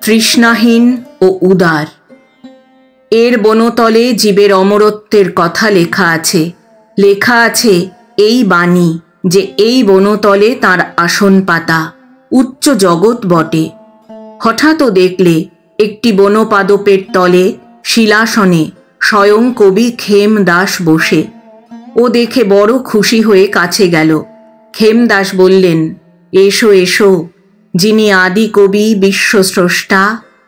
তৃষ্ণাহীন ও উদার। এর বনতলে জীবের অমরত্বের কথা লেখা আছে। লেখা আছে এই বাণী যে এই বনতলে তার আসন পাতা, উচ্চ জগৎ বটে। হঠাৎও দেখলে একটি বনপাদপের তলে শিলাসনে স্বয়ং কবি খেমদাস বসে। ও দেখে বড় খুশি হয়ে কাছে গেল। খেমদাস বললেন, এসো এসো, যিনি আদি কবি বিশ্বস্রষ্টা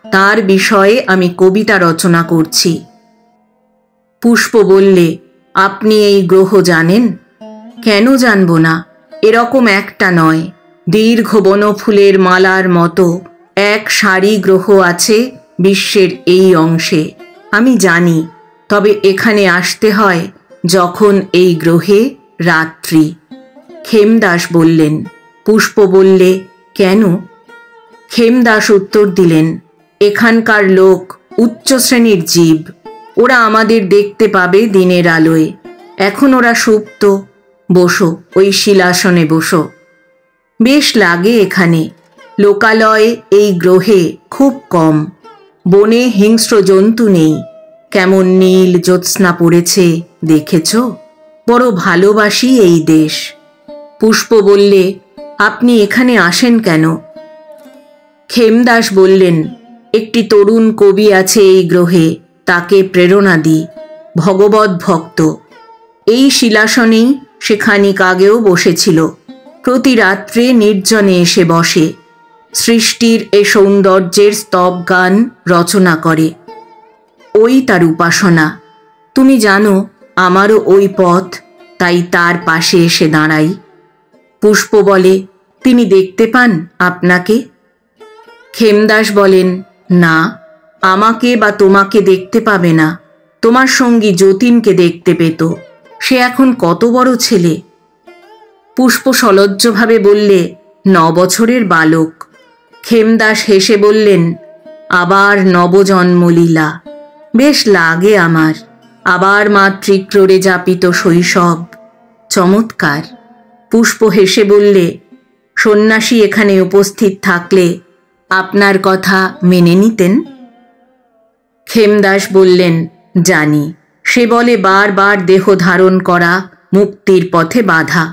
তার বিষয়ে আমি কবিতা রচনা করছি। পুষ্প বললে, আপনি এই গ্রহ জানেন? কেন জানব না, এরকম একটা নয়, দীর্ঘ বনফুলের মালার মতো এক সারি গ্রহ আছে বিশ্বের এই অংশে। আমি জানি, তবে এখানে আসতে হয় যখন এই গ্রহে রাত্রি। খেমদাস বললেন। পুষ্প বললে, কেন? খেমদাস উত্তর দিলেন, এখানকার লোক উচ্চ শ্রেণীর জীব, ওরা আমাদের দেখতে পাবে দিনের আলোয়। এখন ওরা সুপ্ত। বসো, ওই শিলাসনে বসো। বেশ লাগে এখানে। লোকালয় এই গ্রহে খুব কম। বনে হিংস্র জন্তু নেই। কেমন নীল জ্যোৎস্না পড়েছে দেখেছ? বড় ভালোবাসি এই দেশ। পুষ্প বললে, আপনি এখানে আসেন কেন? খেমদাস বললেন, একটি তরুণ কবি আছে এই গ্রহে, তাকে প্রেরণা দিই। ভগবৎ ভক্ত। এই শিলাসনেই সে খানিক আগেও বসেছিল। প্রতি রাত্রে নির্জনে এসে বসে। সৃষ্টির এ সৌন্দর্যের স্তব গান রচনা করে। ওই তার উপাসনা। তুমি জানো, আমারও ওই পথ, তাই তার পাশে এসে দাঁড়াই। পুষ্প বলে, তিনি দেখতে পান আপনাকে? খেমদাস বলেন, না, আমাকে বা তোমাকে দেখতে পাবে না। তোমার সঙ্গী যতীনকে দেখতে পেত। সে এখন কত বড় ছেলে। পুষ্প সলজ্জভাবে বললে, 9 বছরের বালক। খেমদাস হেসে বললেন, আবার নবজন্মলীলা। বেশ লাগে আমার। আবার মাতৃক্রোড়ে যাপিত শৈশব। চমৎকার। পুষ্প হেসে বললে, সন্ন্যাসী এখানে উপস্থিত থাকলে আপনার কথা মেনে নিতেন? খেমদাস বললেন, জানি। সে বলে বারবার দেহ ধারণ করা মুক্তির পথে বাধা।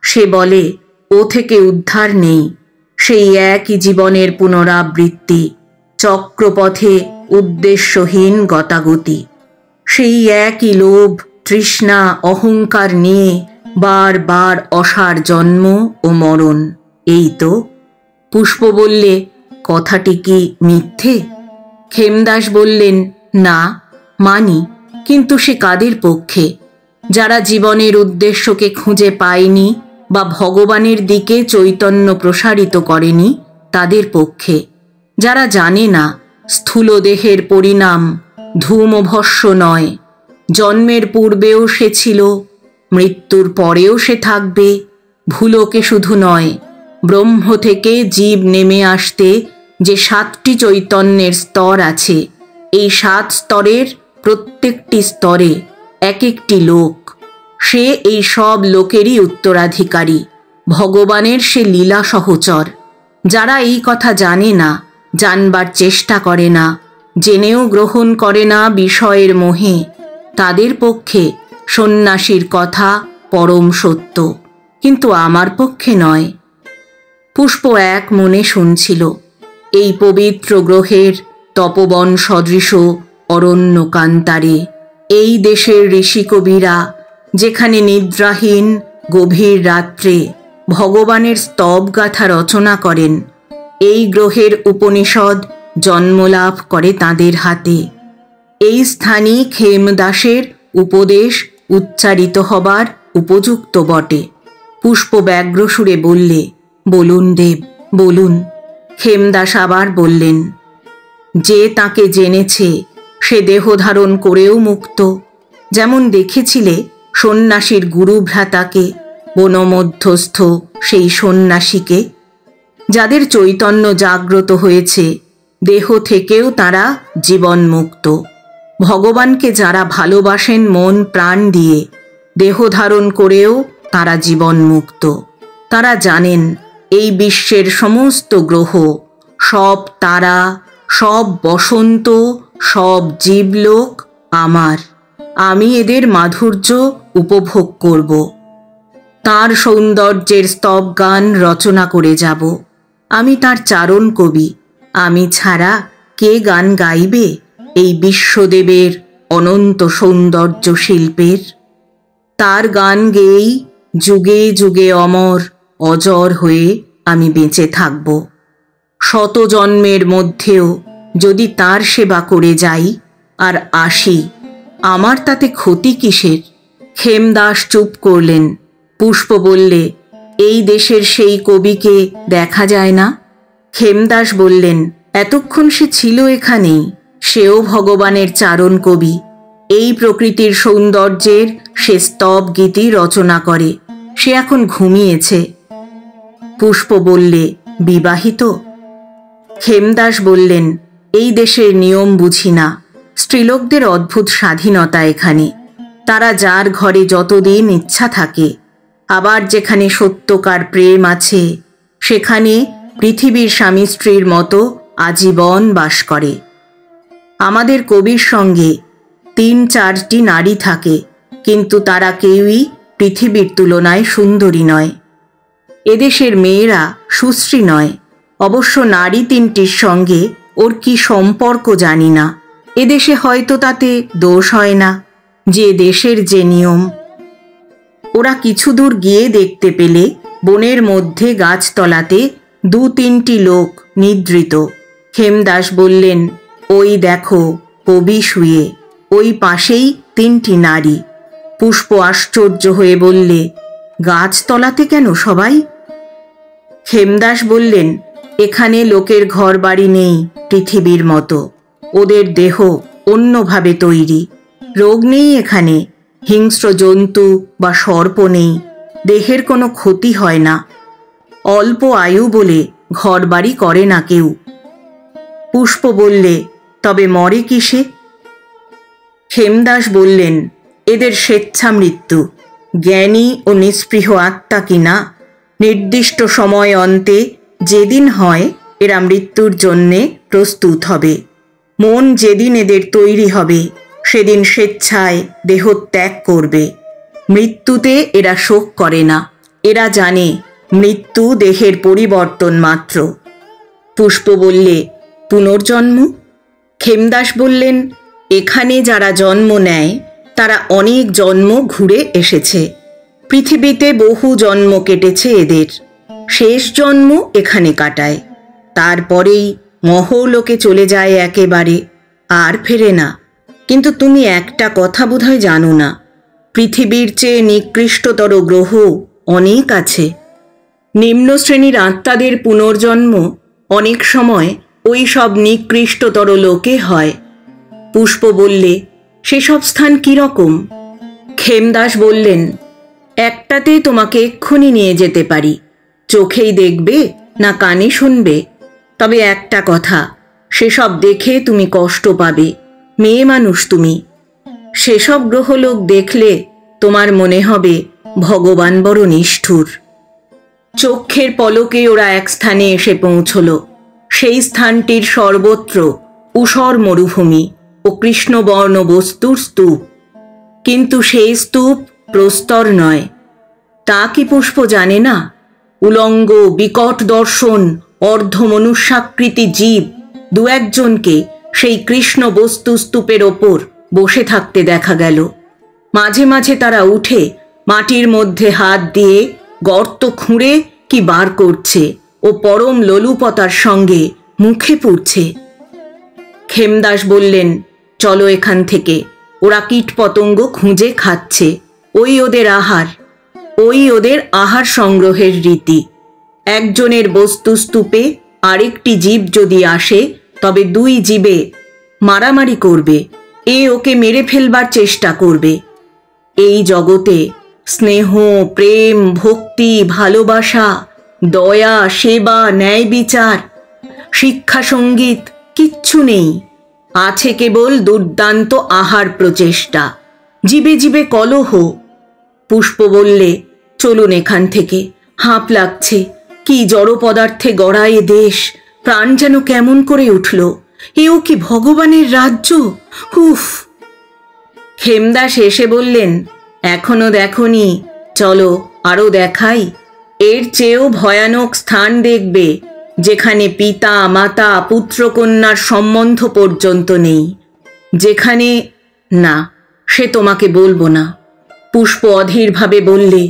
সে বলে ও থেকে উদ্ধার নেই। সেই একই জীবনের পুনরাবৃত্তি, চক্রপথে উদ্দেশ্যহীন গতাগতি। সেই একই লোভ, তৃষ্ণা, অহংকার নিয়ে বারবার অসার জন্ম ও মরণ। এই তো। পুষ্প বললে, কথাটি কি মিথ্যে? খেমদাস বললেন, না, মানি, কিন্তু সে কাদের পক্ষে? যারা জীবনের উদ্দেশ্যকে খুঁজে পায়নি বা ভগবানের দিকে চৈতন্য প্রসারিত করেনি তাদের পক্ষে। যারা জানে না স্থূল দেহের পরিণাম ধূমভস্য নয়, জন্মের পূর্বেও সে ছিল, মৃত্যুর পরেও সে থাকবে। ভুলোকে শুধু নয়, ব্রহ্ম থেকে জীব নেমে আসতে যে 7টি চৈতন্যের স্তর আছে, এই 7 স্তরের প্রত্যেকটি স্তরে এক একটি লোক। সে এই সব লোকেরই উত্তরাধিকারী। ভগবানের সে লীলা সহচর। যারা এই কথা জানে না, জানবার চেষ্টা করে না, জেনেও গ্রহণ করে না বিষয়ের মোহে, তাদের পক্ষে সন্ন্যাসীর কথা পরম সত্য, কিন্তু আমার পক্ষে নয়। পুষ্প এক মনে শুনছিল। এই পবিত্র গ্রহের তপবন সদৃশ অরণ্য কান্তারে, এই দেশের ঋষিকবিরা যেখানে নিদ্রাহীন গভীর রাত্রে ভগবানের স্তবগাথা রচনা করেন, এই গ্রহের উপনিষদ জন্মলাভ করে তাঁদের হাতে। এই স্থানই খেমদাসের উপদেশ উচ্চারিত হবার উপযুক্ত বটে। পুষ্প ব্যগ্র সুরে বললে, বলুন দেব, বলুন। খেমদাস আবার বললেন, যে তাকে জেনেছে সে দেহধারণ করেও মুক্ত। যেমন দেখেছিলে সন্ন্যাসীর গুরুভ্রাতাকে, বনমধ্যস্থ সেই সন্ন্যাসীকে, যাদের চৈতন্য জাগ্রত হয়েছে, দেহ থেকেও তারা জীবনমুক্ত। ভগবানকে যারা ভালোবাসেন মন প্রাণ দিয়ে, দেহধারণ করেও তারা জীবনমুক্ত। তারা জানেন এই বিশ্বের সমস্ত গ্রহ, সব তারা, সব বসন্ত, সব জীবলোক আমার। আমি এদের মাধুর্য উপভোগ করব, তাঁর সৌন্দর্যের স্তবগান রচনা করে যাব। আমি তাঁর চারণ কবি, আমি ছাড়া কে গান গাইবে এই বিশ্বদেবের অনন্ত সৌন্দর্য শিল্পের? তার গান গেয়েই যুগে যুগে অমর অজর হয়ে আমি বেঁচে থাকব। শত জন্মের মধ্যেও যদি তার সেবা করে যাই আর আসি, আমার তাতে ক্ষতি কিসের? খেমদাস চুপ করলেন। পুষ্প বললে, এই দেশের সেই কবিকে দেখা যায় না? খেমদাস বললেন, এতক্ষণ সে ছিল এখানেই, সেও ভগবানের চারণ কবি। এই প্রকৃতির সৌন্দর্যের সে স্তব গীতি রচনা করে। সে এখন ঘুমিয়েছে। পুষ্প বললে, বিবাহিত? খেমদাস বললেন, এই দেশের নিয়ম বুঝি না। স্ত্রীলোকদের অদ্ভুত স্বাধীনতা এখানে। তারা যার ঘরে যতদিন ইচ্ছা থাকে। আবার যেখানে সত্যকার প্রেম আছে, সেখানে পৃথিবীর স্বামী স্ত্রীর মতো আজীবন বাস করে। আমাদের কবির সঙ্গে ৩-৪টি নারী থাকে, কিন্তু তারা কেউই পৃথিবীর তুলনায় সুন্দরী নয়। এদেশের মেয়েরা সুশ্রী নয়। অবশ্য নারী ৩টির সঙ্গে ওর কি সম্পর্ক জানি না। এদেশে হয়তো তাতে দোষ হয় না, যে দেশের যে নিয়ম। ওরা কিছু দূর গিয়ে দেখতে পেলে বনের মধ্যে গাছতলাতে ২-৩টি লোক নিদ্রিত। খেমদাস বললেন, ওই দেখো কবি শুয়ে, ওই পাশেই ৩টি নারী। পুষ্প আশ্চর্য হয়ে বললে, গাছতলাতে কেন সবাই? খেমদাস বললেন, এখানে লোকের ঘর বাড়ি নেই পৃথিবীর মতো। ওদের দেহ অন্যভাবে তৈরি। রোগ নেই এখানে, হিংস্র জন্তু বা সর্প নেই, দেহের কোনো ক্ষতি হয় না। অল্প আয়ু বলে ঘর বাড়ি করে না কেউ। পুষ্প বললে, তবে মরে কিসে? খেমদাস বললেন, এদের স্বেচ্ছা মৃত্যু। জ্ঞানী ও নিস্পৃহ আত্মা কিনা, নির্দিষ্ট সময় অন্তে যেদিন হয় এরা মৃত্যুর জন্যে প্রস্তুত হবে। মন যেদিন এদের তৈরি হবে, সেদিন স্বেচ্ছায় দেহ ত্যাগ করবে। মৃত্যুতে এরা শোক করে না। এরা জানে মৃত্যু দেহের পরিবর্তন মাত্র। পুষ্প বললে, পুনর্জন্ম? খেমদাস বললেন, এখানে যারা জন্ম নেয় তারা অনেক জন্ম ঘুরে এসেছে। পৃথিবীতে বহু জন্ম কেটেছে এদের। শেষ জন্ম এখানে কাটায়। তারপরেই মহলোকে চলে যায় একেবারে, আর ফেরে না। কিন্তু তুমি একটা কথা বোধহয় জানো না, পৃথিবীর চেয়ে নিকৃষ্টতর গ্রহ অনেক আছে। নিম্ন শ্রেণীর আত্মাদের পুনর্জন্ম অনেক সময় ওই সব নিকৃষ্টতর লোকে হয়। পুষ্প বললে, সেসব স্থান কীরকম? খেমদাস বললেন, একটাতেই তোমাকে এক্ষুনি নিয়ে যেতে পারি। চোখেই দেখবে না কানে শুনবে? তবে একটা কথা, সেসব দেখে তুমি কষ্ট পাবে। মেয়ে মানুষ তুমি। সেসব গ্রহলোক দেখলে তোমার মনে হবে ভগবান বড় নিষ্ঠুর। চক্ষের পলকে ওরা এক স্থানে এসে পৌঁছল। সেই স্থানটির সর্বত্র ঊষর মরুভূমি ও কৃষ্ণবর্ণ বস্তুর স্তূপ। কিন্তু সেই স্তূপ প্রস্তর নয়। তা কি পুষ্প জানে না? উলঙ্গ বিকট দর্শন অর্ধমনুষ্যাকৃতি জীব দু একজনকে সেই কৃষ্ণ বস্তু স্তূপের ওপর বসে থাকতে দেখা গেল। মাঝে মাঝে তারা উঠে মাটির মধ্যে হাত দিয়ে গর্ত খুঁড়ে কি বার করছে ও পরম লোলুপতার সঙ্গে মুখে পুড়ছে। খেমদাস বললেন, চলো এখান থেকে, ওরা কীটপতঙ্গ খুঁজে খাচ্ছে, ওই ওদের আহার, ওই ওদের আহার সংগ্রহের রীতি। একজনের বস্তু স্তূপে আরেকটি জীব যদি আসে তবে দুই জীবে মারামারি করবে, এ ওকে মেরে ফেলবার চেষ্টা করবে। এই জগতে স্নেহ, প্রেম, ভক্তি, ভালোবাসা, দয়া, সেবা, ন্যায় বিচার, শিক্ষা, সঙ্গীত কিচ্ছু নেই। আছে কেবল দুর্দান্ত আহার প্রচেষ্টা, জীবে জীবে কলহ। পুষ্প বললে, চলুন এখান থেকে, হাঁপ লাগছে, কি জড় পদার্থে গড়া এ দেশ, প্রাণ যেন কেমন করে উঠল। এও কি ভগবানের রাজ্য? উফ! খেমদাস এসে বললেন, এখনো দেখনি, চলো আরো দেখাই। এর চেয়েও ভয়ানক স্থান দেখবে, যেখানে পিতা মাতা পুত্রকন্যার সম্বন্ধ পর্যন্ত নেই, যেখানে না, সে তোমাকে বলবো না। পুষ্প অধীরভাবে বললে,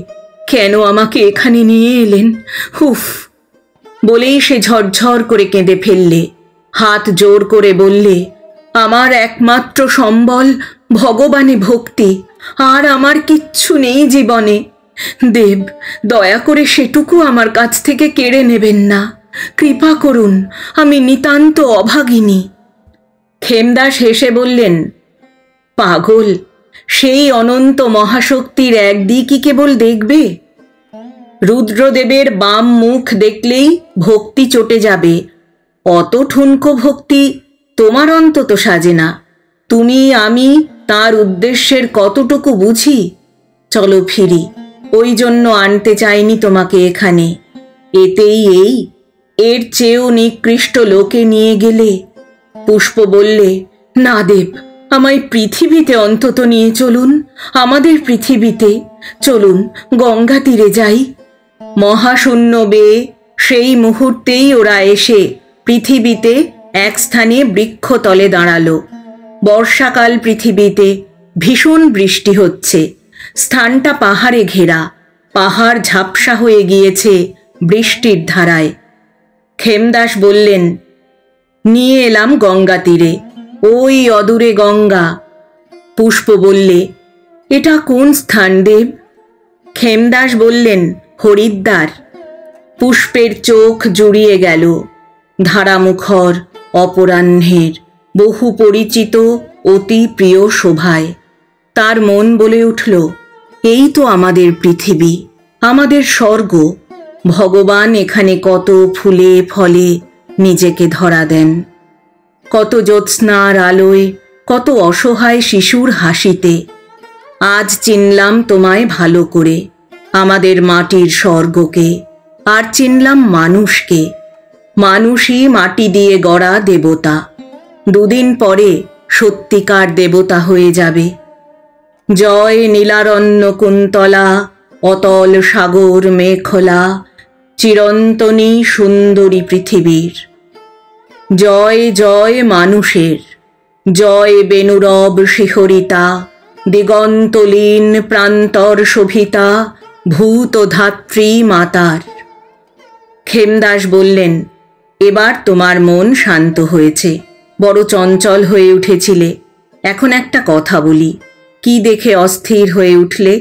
কেন আমাকে এখানে নিয়ে এলেন? উফ! বলেই সে ঝরঝর করে কেঁদে ফেললে। হাত জোর করে বললে, আমার একমাত্র সম্বল ভগবানে ভক্তি, আর আমার কিচ্ছু নেই জীবনে। দেব, দয়া করে সেটুকু আমার কাছ থেকে কেড়ে নেবেন না, কৃপা করুন, আমি নিতান্ত অভাগিনী। খেমদাস হেসে বললেন, পাগল, সেই অনন্ত মহাশক্তির একদিকই কেবল দেখবে? রুদ্রদেবের বাম মুখ দেখলেই ভক্তি চটে যাবে। অত ঠুনকো ভক্তি তোমার অন্তত সাজে না। তুমি আমি তার উদ্দেশ্যের কতটুকু বুঝি? চলো ফিরি, ওই জন্য আনতে চাইনি তোমাকে এখানে। এতেই এই, এর চেয়েও নিকৃষ্ট লোকে নিয়ে গেলে। পুষ্প বললে, না দেব, আমায় পৃথিবীতে অন্তত নিয়ে চলুন, আমাদের পৃথিবীতে চলুন, গঙ্গা তীরে যাই। মহাশূন্য বেয়ে সেই মুহূর্তেই ওরা এসে পৃথিবীতে এক স্থানে বৃক্ষতলে দাঁড়ালো। বর্ষাকাল পৃথিবীতে, ভীষণ বৃষ্টি হচ্ছে, স্থানটা পাহাড়ে ঘেরা, পাহাড় ঝাপসা হয়ে গিয়েছে বৃষ্টির ধারায়। খেমদাস বললেন, নিয়ে এলাম গঙ্গা তীরে, ওই অদূরে গঙ্গা। পুষ্প বললে, এটা কোন স্থান দেব? খেমদাস বললেন, হরিদ্বার। পুষ্পের চোখ জুড়িয়ে গেল। ধারামুখর অপরাহ্নের বহু পরিচিত অতি প্রিয় শোভায় তার মন বলে উঠল, এই তো আমাদের পৃথিবী, আমাদের স্বর্গ। ভগবান এখানে কত ফুলে ফলে নিজেকে ধরা দেন, কত জ্যোৎস্নার আলোয়, কত অসহায় শিশুর হাসিতে। আজ চিনলাম তোমায় ভালো করে, আমাদের মাটির স্বর্গকে, আর চিনলাম মানুষকে। মানুষই মাটি দিয়ে গড়া দেবতা, দুদিন পরে সত্যিকার দেবতা হয়ে যাবে। জয় নীলারণ্য কুন্তলা, অতল সাগর মেখলা, চিরন্তনী সুন্দরী পৃথিবীর। জয় জয় মানুষের, জয় বেণুরব শিহরিতা, দিগন্তলীন প্রান্তর শোভিতা, ভূত ধাত্রী মাতার। খেমদাস বললেন, এবার তোমার মন শান্ত হয়েছে, বড় চঞ্চল হয়ে উঠেছিলে। এখন একটা কথা বলি, কি দেখে অস্থির হয়ে উঠলে?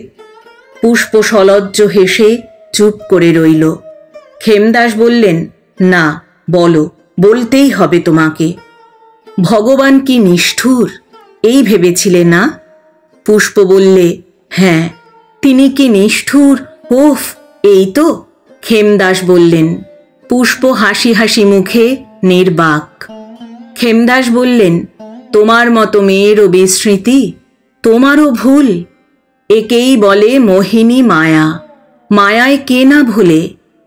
পুষ্প সলজ্জ হেসে চুপ করে রইল। খেমদাস বললেন, না, বলো, বলতেই হবে তোমাকে। ভগবান কি নিষ্ঠুর, এই ভেবেছিলে না? পুষ্প বললে, হ্যাঁ, তিনি কি নিষ্ঠুর, ওফ, এই তো। খেমদাস বললেন। পুষ্প হাসি হাসি মুখে নির্বাক। খেমদাস বললেন, তোমার মতো মেয়েরও বিস্মৃতি, তোমারও ভুল। একেই বলে মোহিনী মায়া, মায়ায় কে না ভুলে,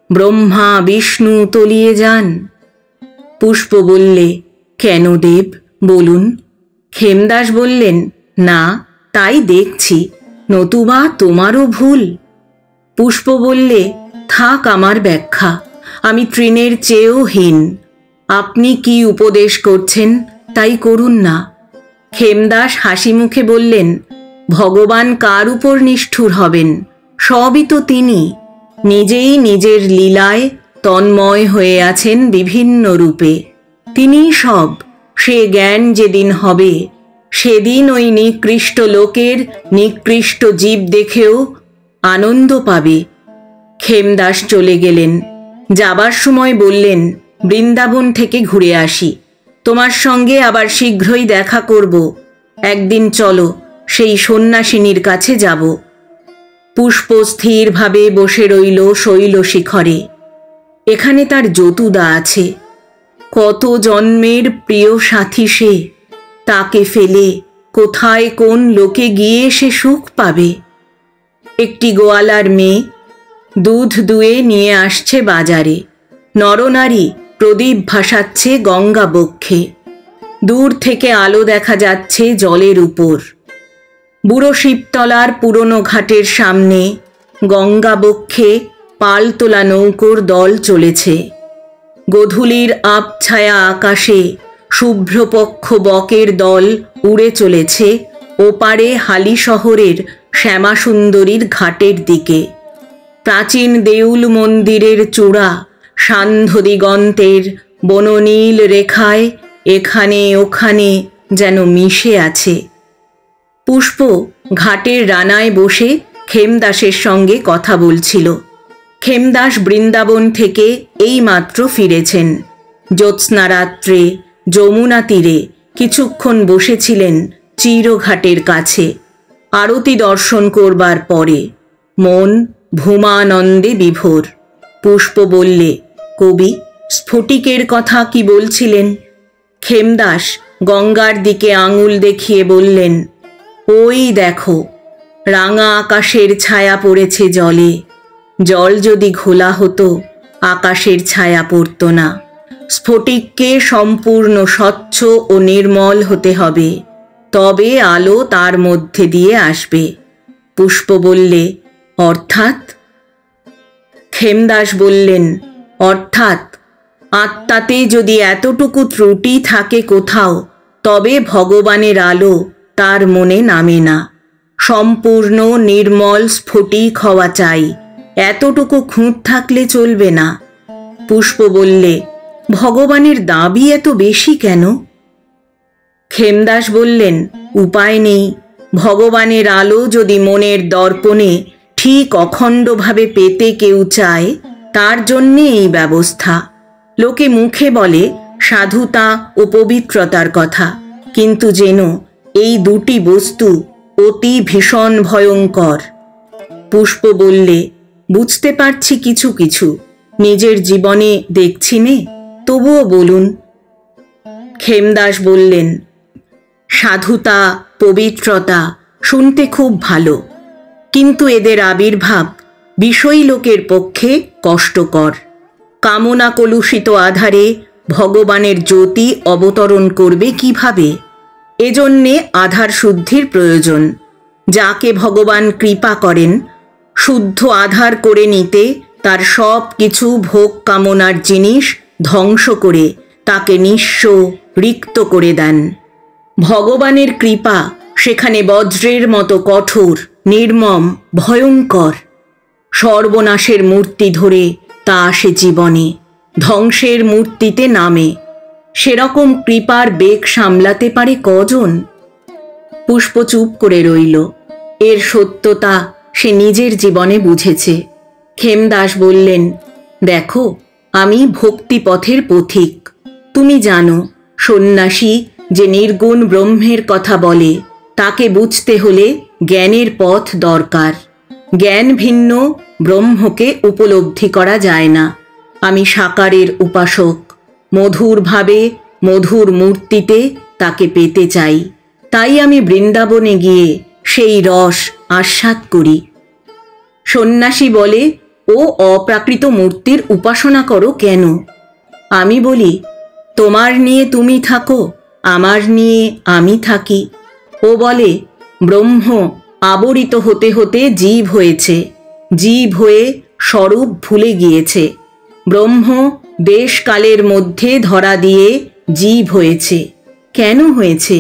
ব্রহ্মা বিষ্ণু তলিয়ে যান। পুষ্প বললে, কেন দেব, বলুন। খেমদাস বললেন, না, তাই দেখছি, নতুবা তোমারও ভুল। পুষ্প বললে, থাক আমার ব্যাখ্যা, আমি তৃণের চেয়েও হীন। আপনি কি উপদেশ করছেন তাই করুন না। খেমদাস হাসি মুখে বললেন, ভগবান কার উপর নিষ্ঠুর হবেন? সবই তো তিনি। নিজেই নিজের লীলায় তন্ময় হয়ে আছেন বিভিন্ন রূপে। তিনিই সব। সে জ্ঞান যেদিন হবে, সেদিন ওই নিকৃষ্ট লোকের নিকৃষ্ট জীব দেখেও আনন্দ পাবে। খেমদাস চলে গেলেন। যাবার সময় বললেন, বৃন্দাবন থেকে ঘুরে আসি, তোমার সঙ্গে আবার শীঘ্রই দেখা করব। একদিন চলো, সেই সন্ন্যাসিনীর কাছে যাব। পুষ্প স্থিরভাবে বসে রইল শৈল শিখরে। এখানে তার যতুদা আছে। কত জন্মের প্রিয় সাথী সে। তাকে ফেলে কোথায় কোন লোকে গিয়ে সে সুখ পাবে? একটি গোয়ালার মেয়ে দুধ দুয়ে নিয়ে আসছে বাজারে। নরনারী প্রদীপ ভাসাচ্ছে গঙ্গা বক্ষে। দূর থেকে আলো দেখা যাচ্ছে জলের উপর। বুড়ো শিবতলার পুরনো ঘাটের সামনে গঙ্গা বক্ষে পালতোলা নৌকোর দল চলেছে। গোধূলির আবছায়া আকাশে শুভ্রপক্ষ বকের দল উড়ে চলেছে ওপারে হালি শহরের শ্যামাসুন্দরীর ঘাটের দিকে। প্রাচীন দেউল মন্দিরের চূড়া সান্ধ্য দিগন্তের বননীল রেখায় এখানে ওখানে যেন মিশে আছে। পুষ্প ঘাটের রানায় বসে খেমদাসের সঙ্গে কথা বলছিল। খেমদাস বৃন্দাবন থেকে এইমাত্র ফিরেছেন। জ্যোৎস্না রাত্রে যমুনা তীরে কিছুক্ষণ বসেছিলেন চিরঘাটের কাছে আরতি দর্শন করবার পরে। মন ভূমানন্দে বিভোর। পুষ্প বললে, কবি স্ফটিকের কথা কি বলছিলেন? খেমদাস গঙ্গার দিকে আঙুল দেখিয়ে বললেন, ওই দেখো, রাঙা আকাশের ছায়া পড়েছে জলে। জল যদি ঘোলা হতো, আকাশের ছায়া পড়ত না। স্ফটিককে সম্পূর্ণ স্বচ্ছ ও নির্মল হতে হবে, তবে আলো তার মধ্যে দিয়ে আসবে। পুষ্প বললে, অর্থাৎ? খেমদাস বললেন, অর্থাৎ আত্মাতে যদি এতটুকু ত্রুটি থাকে কোথাও, তবে ভগবানের আলো তার মনে নামে না। সম্পূর্ণ নির্মল স্ফটিক হওয়া চাই, এতটুকু খুঁত থাকলে চলবে না। পুষ্প বললে, ভগবানের দাবি এত বেশি কেন? খেমদাস বললেন, উপায় নেই। ভগবানের আলো যদি মনের দর্পণে ঠিক অখণ্ডভাবে পেতে কেউ চায়, তার জন্যে এই ব্যবস্থা। লোকে মুখে বলে সাধুতা ও পবিত্রতার কথা, কিন্তু যেন এই দুটি বস্তু অতি ভীষণ ভয়ঙ্কর। পুষ্প বললে, বুঝতে পারছি কিছু কিছু, নিজের জীবনে দেখছি নে, তবুও বলুন। খেমদাস বললেন, সাধুতা পবিত্রতা শুনতে খুব ভালো, কিন্তু এদের আবির্ভাব বিষয়ী লোকের পক্ষে কষ্টকর। কামনা কলুষিত আধারে ভগবানের জ্যোতি অবতরণ করবে কিভাবে? এজন্যে আধার শুদ্ধির প্রয়োজন। যাকে ভগবান কৃপা করেন, শুদ্ধ আধার করে নিতে তার সব কিছু ভোগ কামনার জিনিস ধ্বংস করে তাকে নিঃস্ব রিক্ত করে দেন। ভগবানের কৃপা সেখানে বজ্রের মতো কঠোর, নির্মম, ভয়ঙ্কর। সর্বনাশের মূর্তি ধরে তা আসে জীবনে, ধ্বংসের মূর্তিতে নামে। সেরকম কৃপার বেগ সামলাতে পারে কজন? পুষ্প চুপ করে রইল। এর সত্যতা সে নিজের জীবনে বুঝেছে। খেমদাস বললেন, দেখো, আমি ভক্তিপথের পথিক। তুমি জানো, সন্ন্যাসী যে নির্গুণ ব্রহ্মের কথা বলে, তাকে বুঝতে হলে জ্ঞানের পথ দরকার। জ্ঞান ভিন্ন ব্রহ্মকে উপলব্ধি করা যায় না। আমি সাকারের উপাসক। মধুরভাবে মধুর মূর্তিতে তাকে পেতে চাই। তাই আমি বৃন্দাবনে গিয়ে সেই রস আস্বাদ করি। সন্ন্যাসী বলে, ও অপ্রাকৃত মূর্তির উপাসনা করো কেন? আমি বলি, তোমার নিয়ে তুমি থাকো, আমার নিয়ে আমি থাকি। ও বলে, ব্রহ্ম আবরিত হতে হতে জীব হয়েছে, জীব হয়ে স্বরূপ ভুলে গিয়েছে। ব্রহ্ম দেশকালের মধ্যে ধরা দিয়ে জীব হয়েছে। কেন হয়েছে?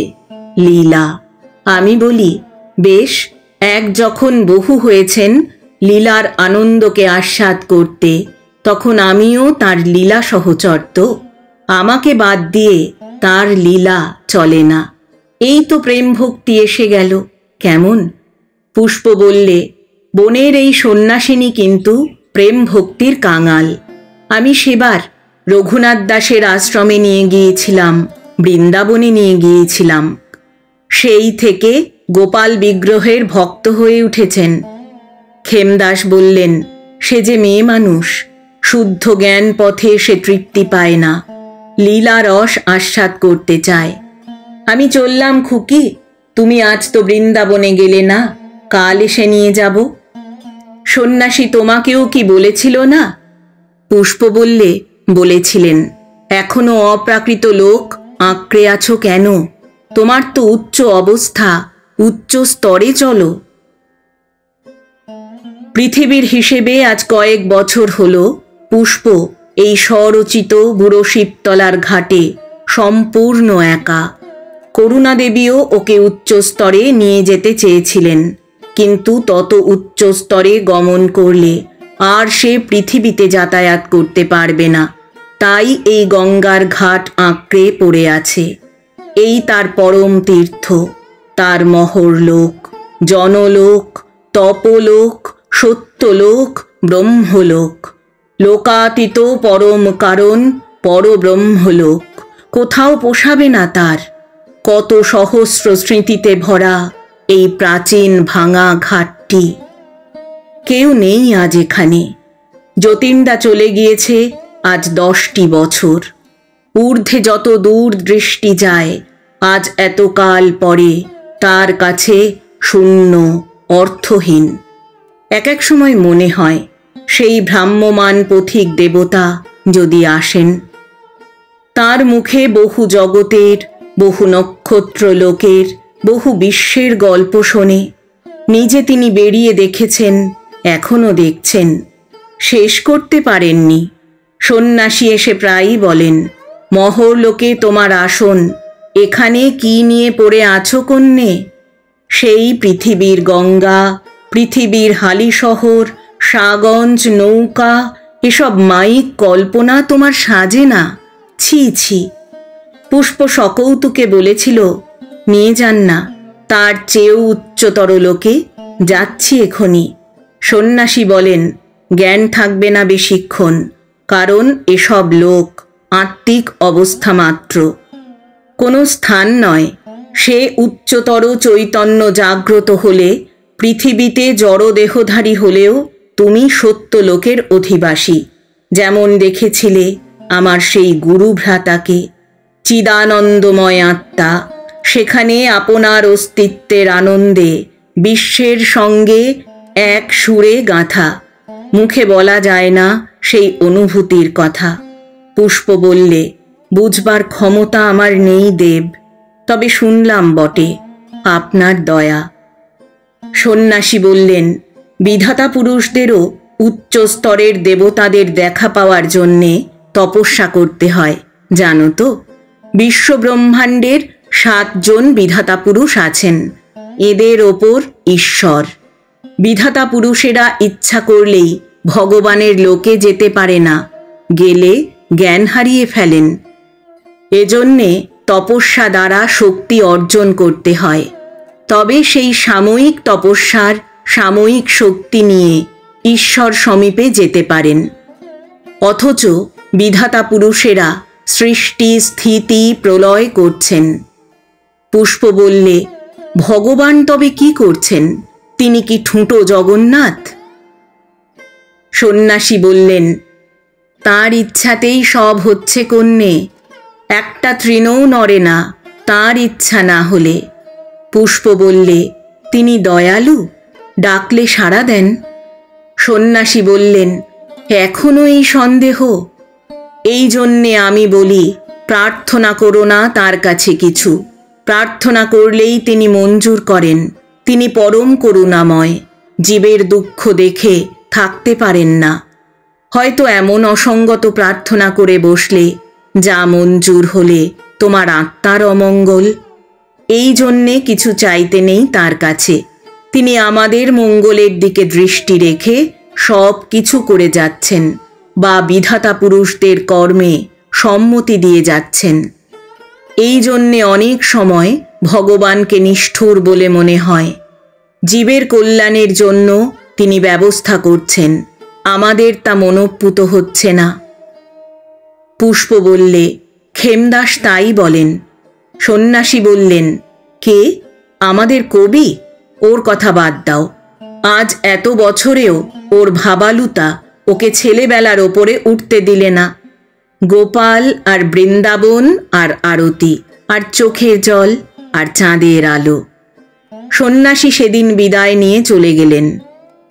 লীলা। আমি বলি, বেশ, এক যখন বহু হয়েছেন লীলার আনন্দকে আস্বাদ করতে, তখন আমিও তার লীলা সহচর তো। আমাকে বাদ দিয়ে তার লীলা চলে না। এই তো প্রেম ভক্তি এসে গেল। কেমন? পুষ্প বললে, বনের এই সন্ন্যাসিনী কিন্তু প্রেম ভক্তির কাঙাল। আমি সেবার রঘুনাথ দাসের আশ্রমে নিয়ে গিয়েছিলাম, বৃন্দাবনে নিয়ে গিয়েছিলাম। সেই থেকে গোপাল বিগ্রহের ভক্ত হয়ে উঠেছেন। ক্ষেমদাস বললেন, সে যে মেয়ে মানুষ, শুদ্ধ জ্ঞান পথে সে তৃপ্তি পায় না, লীলা রস আস্বাদ করতে চায়। আমি চললাম, খুকি, তুমি আজ তো বৃন্দাবনে গেলে না, কাল এসে নিয়ে যাব। সন্ন্যাসী তোমাকেও কি বলেছিল না? পুষ্প বললে, বলেছিলেন। এখনো অপ্রাকৃত লোক আঁকড়ে আছো কেন? তোমার তো উচ্চ অবস্থা, উচ্চ স্তরে চলো। পৃথিবীর হিসেবে আজ কয়েক বছর হলো পুষ্প এই স্বরচিত বুড়ো শিবতলার ঘাটে সম্পূর্ণ একা। করুণা দেবীও ওকে উচ্চ স্তরে নিয়ে যেতে চেয়েছিলেন, কিন্তু তত উচ্চ স্তরে গমন করলে আর সে পৃথিবীতে যাতায়াত করতে পারবে না। তাই এই গঙ্গার ঘাট আঁকড়ে পড়ে আছে। এই তার পরম তীর্থ, তার মহরলোক, জনলোক, তপলোক, সত্যলোক, ব্রহ্মলোক। লোকাতীত পরম কারণ পরব্রহ্মলোক। কোথাও পোষাবে না তার। কত সহস্র স্মৃতিতে ভরা এই প্রাচীন ভাঙা ঘাটটি। কেউ নেই আজ এখানে। যতীনদা চলে গিয়েছে আজ 10টি বছর। ঊর্ধ্বে যত দূর দৃষ্টি যায়, আজ এতকাল পরে তার কাছে শূন্য, অর্থহীন। এক এক সময় মনে হয় সেই ভ্রাম্যমান পথিক দেবতা যদি আসেন। তার মুখে বহু জগতের, বহু নক্ষত্র লোকের, বহু বিশ্বের গল্প শোনে। নিজে তিনি বেরিয়ে দেখেছেন, এখনো দেখছেন, শেষ করতে পারেননি। সন্ন্যাসী এসে প্রায়ই বলেন, মহরলোকে তোমার আসন, এখানে কি নিয়ে পড়ে আছো কন্যে? সেই পৃথিবীর গঙ্গা, পৃথিবীর হালিশহর, সাগঞ্জ, নৌকা, এসব মাইক কল্পনা তোমার সাজে না। ছি ছি। পুষ্প সকৌতুকে বলেছিল, নিয়ে যান না, তার চেয়েও উচ্চতর লোকে যাচ্ছি এখনি। সন্ন্যাসী বলেন, জ্ঞান থাকবে না বেশিক্ষণ, কারণ এসব লোক আত্মিক অবস্থা মাত্র, কোনো স্থান নয়। সে উচ্চতর চৈতন্য জাগ্রত হলে পৃথিবীতে জড়দেহধারী হলেও তুমি সত্য লোকের অধিবাসী। যেমন দেখেছিলে আমার সেই গুরু ভ্রাতাকে, চিদানন্দময় আত্মা, সেখানে আপনার অস্তিত্বের আনন্দে বিশ্বের সঙ্গে এক সুরে গাঁথা। মুখে বলা যায় না সেই অনুভূতির কথা। পুষ্প বললে, বুঝবার ক্ষমতা আমার নেই দেব, তবে শুনলাম বটে আপনার দয়া। সন্ন্যাসী বললেন, বিধাতা পুরুষদেরও উচ্চ স্তরের দেবতাদের দেখা পাওয়ার জন্যে তপস্যা করতে হয়, জানো তো? বিশ্বব্রহ্মাণ্ডের 7 জন বিধাতা পুরুষ আছেন, এদের ওপর ঈশ্বর। বিধাতা পুরুষেরা ইচ্ছা করলেই ভগবানের লোকে যেতে পারে না, গেলে জ্ঞান হারিয়ে ফেলেন। এজন্যে তপস্যা দ্বারা শক্তি অর্জন করতে হয়। তবে সেই সাময়িক তপস্যার সাময়িক শক্তি নিয়ে ঈশ্বর সমীপে যেতে পারেন। অথচ বিধাতা পুরুষেরা সৃষ্টি, স্থিতি, প্রলয় করছেন। পুষ্প বললে, ভগবান তবে কি করছেন? তিনি কি ঠুঁটো জগন্নাথ? সন্ন্যাসী বললেন, তাঁর ইচ্ছাতেই সব হচ্ছে কন্যে, একটা তৃণও নড়ে না তাঁর ইচ্ছা না হলে। পুষ্প বললে, তিনি দয়ালু, ডাকলে সাড়া দেন? সন্ন্যাসী বললেন, এখনো এই সন্দেহ? এই জন্যে আমি বলি, প্রার্থনা করো না তার কাছে কিছু। প্রার্থনা করলেই তিনি মঞ্জুর করেন। তিনি পরম করুণাময়, জীবের দুঃখ দেখে থাকতে পারেন না। হয়তো এমন অসঙ্গত প্রার্থনা করে বসলে যা মঞ্জুর হলে তোমার আত্মার অমঙ্গল। এই জন্যে কিছু চাইতে নেই তার কাছে। তিনি আমাদের মঙ্গলের দিকে দৃষ্টি রেখে সব কিছু করে যাচ্ছেন বা বিধাতা পুরুষদের কর্মে সম্মতি দিয়ে যাচ্ছেন। এই জন্যে অনেক সময় ভগবানকে নিষ্ঠুর বলে মনে হয়। জীবের কল্যাণের জন্য তিনি ব্যবস্থা করছেন, আমাদের তা মনোপুত হচ্ছে না। পুষ্প বললে, খেমদাস তাই বলেন। সন্ন্যাসী বললেন, কে? আমাদের কবি? ওর কথা বাদ দাও। আজ এত বছরেও ওর ভাবালুতা ওকে ছেলেবেলার ওপরে উঠতে দিলে না। গোপাল আর বৃন্দাবন আর আরতি আর চোখের জল আর চাঁদের আলো। সন্ন্যাসী সেদিন বিদায় নিয়ে চলে গেলেন।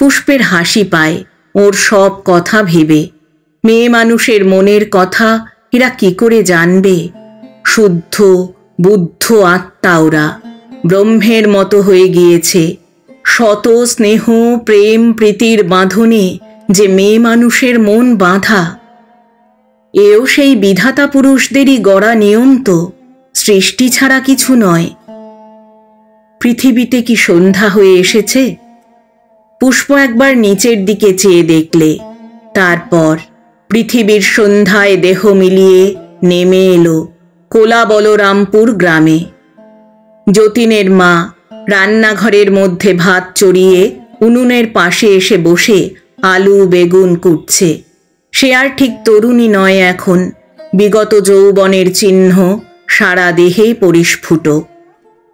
পুষ্পের হাসি পায় ওর সব কথা ভেবে। মেয়ে মানুষের মনের কথা এরা কি করে জানবে? শুদ্ধ বুদ্ধ আত্মা ওরা, ব্রহ্মের মতো হয়ে গিয়েছে। শত স্নেহ প্রেম প্রীতির বাঁধনে যে মেয়ে মানুষের মন বাঁধা। এও সেই বিধাতা পুরুষদেরই গড়া নিয়ম তো, সৃষ্টি ছাড়া কিছু নয়। পৃথিবীতে কি সন্ধ্যা হয়ে এসেছে? পুষ্প একবার নিচের দিকে চেয়ে দেখলে। তারপর পৃথিবীর সন্ধ্যায় দেহ মিলিয়ে নেমে এলো কোলা বলরামপুর গ্রামে। যতীনের মা রান্নাঘরের মধ্যে ভাত চড়িয়ে উনুনের পাশে এসে বসে আলু বেগুন কুটছে। সে আর ঠিক তরুণী নয় এখন, বিগত যৌবনের চিহ্ন সারা দেহে পরিস্ফুট।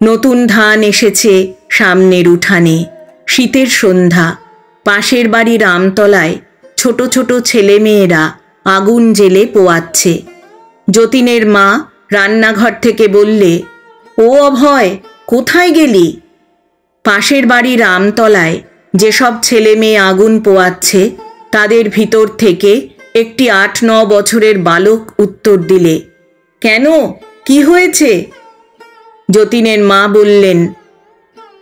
নতুন ধান এসেছে সামনের উঠানে। শীতের সন্ধ্যা। পাশের বাড়ির আমতলায় ছোট ছোট ছেলেমেয়েরা আগুন জেলে পোয়াচ্ছে। যতীনের মা রান্নাঘর থেকে বললে, ও অভয়, কোথায় গেলি? পাশের বাড়ির আমতলায় যেসব ছেলে মেয়ে আগুন পোয়াচ্ছে তাদের ভিতর থেকে একটি ৮-৯ বছরের বালক উত্তর দিলে, কেন, কি হয়েছে? যতীনের মা বললেন,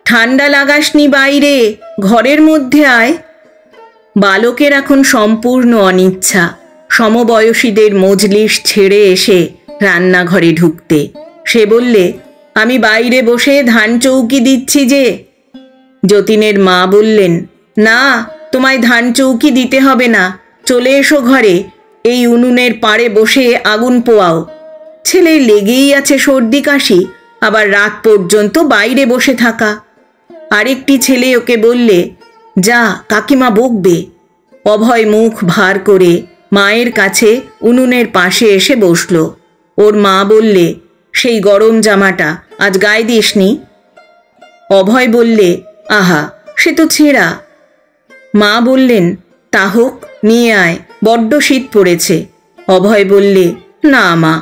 ঠান্ডা লাগাসনি বাইরে, ঘরের মধ্যে আয়। বালকের এখন সম্পূর্ণ অনিচ্ছা সমবয়সীদের মজলিস ছেড়ে এসে রান্নাঘরে ঢুকতে। সে বললে, আমি বাইরে বসে ধান চৌকি দিচ্ছি যে। যতীনের মা বললেন, না, তোমায় ধান চৌকি দিতে হবে না, চলে এসো ঘরে, এই উনুনের পাড়ে বসে আগুন পোয়াও। ছেলে লেগেই আছে সর্দি কাশি, আবার রাত পর্যন্ত বাইরে বসে থাকা। আরেকটি ছেলে ওকে বললে, যা, কাকিমা বকবে। অভয় মুখ ভার করে মায়ের কাছে উনুনের পাশে এসে বসল। ওর মা বললে, সেই গরম জামাটা আজ গায়ে দিসনি? অভয় বললে, আহা, সে তো ছেঁড়া। মা বললেন, তা হোক, নিয়ে আয়, বড্ড শীত পড়েছে। অভয় বললে, না মা।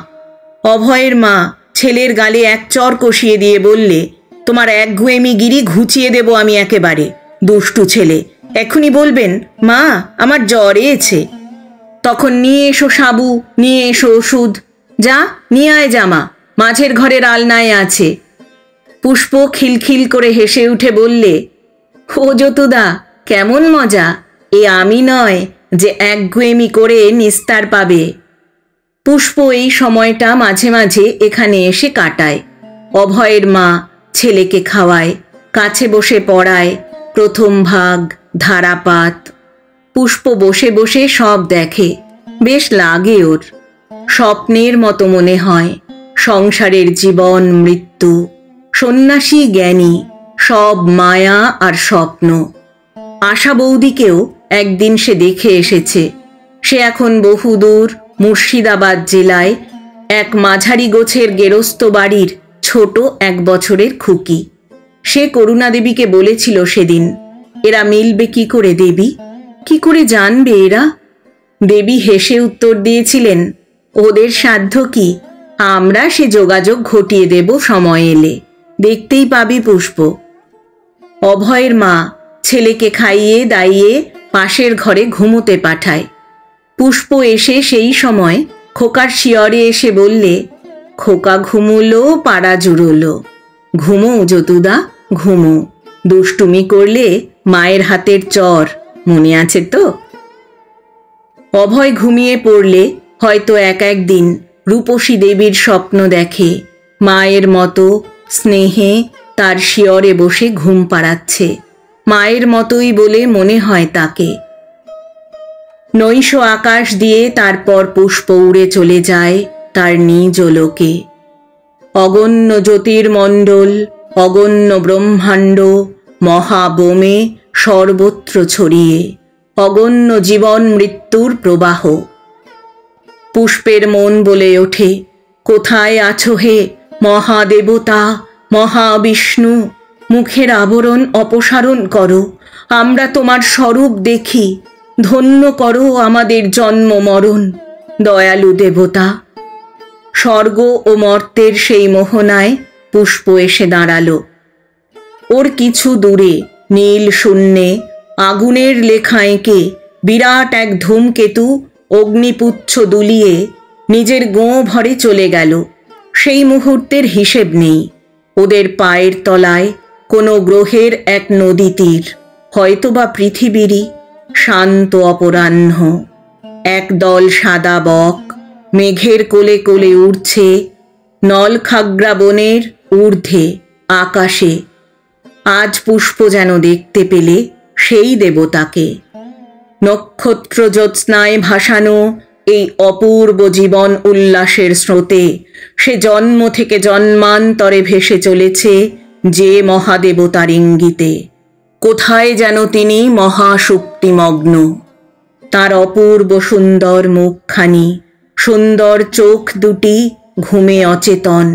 অভয়ের মা ছেলের গালে এক চর কষিয়ে দিয়ে বললে, তোমার একগুঁয়েমি গিরি ঘুচিয়ে দেব আমি একেবারে। দুষ্টু ছেলে, এখনই বলবেন, মা আমার জ্বর এসেছে। তখন নিয়ে এসো সাবু, নিয়ে এসো ওষুধ। যা, নিয়ে আয় জামা, মাঝের ঘরের আলনায় আছে। পুষ্প খিলখিল করে হেসে উঠে বললে, ও যতুদা, কেমন মজা! এ আমি নয় যে একগুঁয়েমি করে নিস্তার পাবে। পুষ্প এই সময়টা মাঝে মাঝে এখানে এসে কাটায়। অভয়ের মা ছেলেকে খাওয়ায়, কাছে বসে পড়ায়, প্রথম ভাগ, ধারাপাত। পুষ্প বসে বসে সব দেখে, বেশ লাগে ওর। স্বপ্নের মতো মনে হয়। সংসারের জীবন মৃত্যু, সন্ন্যাসী জ্ঞানী, সব মায়া আর স্বপ্ন। আশা বৌদিকেও একদিন সে দেখে এসেছে। সে এখন বহুদূর মুর্শিদাবাদ জেলায় এক মাঝারি গোছের গেরস্ত বাড়ির ছোট 1 বছরের খুকি। সে করুণা দেবীকে বলেছিল সেদিন, এরা মিলবে কি করে দেবী? কি করে জানবে এরা? দেবী হেসে উত্তর দিয়েছিলেন, ওদের সাধ্য কি, আমরা সে যোগাযোগ ঘটিয়ে দেব সময় এলে, দেখতেই পাবি পুষ্প। অভয়ের মা ছেলেকে খাইয়ে দাইয়ে পাশের ঘরে ঘুমোতে পাঠায়। পুষ্প এসে সেই সময় খোকার শিয়রে এসে বললে, খোকা ঘুমুলো, পাড়া জুড়োলো। ঘুমো যতুদা, ঘুমো। দুষ্টুমি করলে মায়ের হাতের চর মনে আছে তো? অভয় ঘুমিয়ে পড়লে হয়তো এক দিন রূপসী দেবীর স্বপ্ন দেখে, মায়ের মতো স্নেহে তার শিয়রে বসে ঘুম পাড়াচ্ছে। মায়ের মতোই বলে মনে হয় তাকে। নৈশ আকাশ দিয়ে তারপর পুষ্প উড়ে চলে যায় তার নিজ লোকে। অগণ্য জ্যোতির্মণ্ডল, অগণ্য ব্রহ্মাণ্ড মহাবোমে সর্বত্র ছড়িয়ে, অগণ্য জীবন মৃত্যুর প্রবাহ। পুষ্পের মন বলে ওঠে, কোথায় আছো হে মহাদেবতা, মহাবিষ্ণু? মুখের আবরণ অপসারণ করো, আমরা তোমার স্বরূপ দেখি। ধন্য করো আমাদের জন্ম মরণ, দয়ালু দেবতা। স্বর্গ ও মর্তের সেই মোহনায় পুষ্প এসে দাঁড়ালো। ওর কিছু দূরে নীল শূন্যে আগুনের লেখা এঁকে বিরাট এক ধূমকেতু অগ্নিপুচ্ছ দুলিয়ে নিজের গোঁ ভরে চলে গেল। সেই মুহূর্তের হিসেব নেই। ওদের পায়ের তলায় কোনো গ্রহের এক নদী তীর, হয়তোবা পৃথিবীরই। শান্ত অপরাহ্ন, একদল সাদা বক মেঘের কোলে কোলে উড়ছে নলখাগড়া বনের ঊর্ধ্বে আকাশে। আজ পুষ্প যেন দেখতে পেলে সেই দেবতাকে। নক্ষত্র জ্যোৎস্নায় ভাসানো এই অপূর্ব জীবন উল্লাসের স্রোতে সে জন্ম থেকে জন্মান্তরে ভেসে চলেছে যে মহাদেবতার ইঙ্গিতে। কোথায় যেন তিনি মহাশক্তিমগ্ন। তার অপূর্ব সুন্দর মুখখানি, সুন্দর চোখ দুটি ঘুমে অচেতন।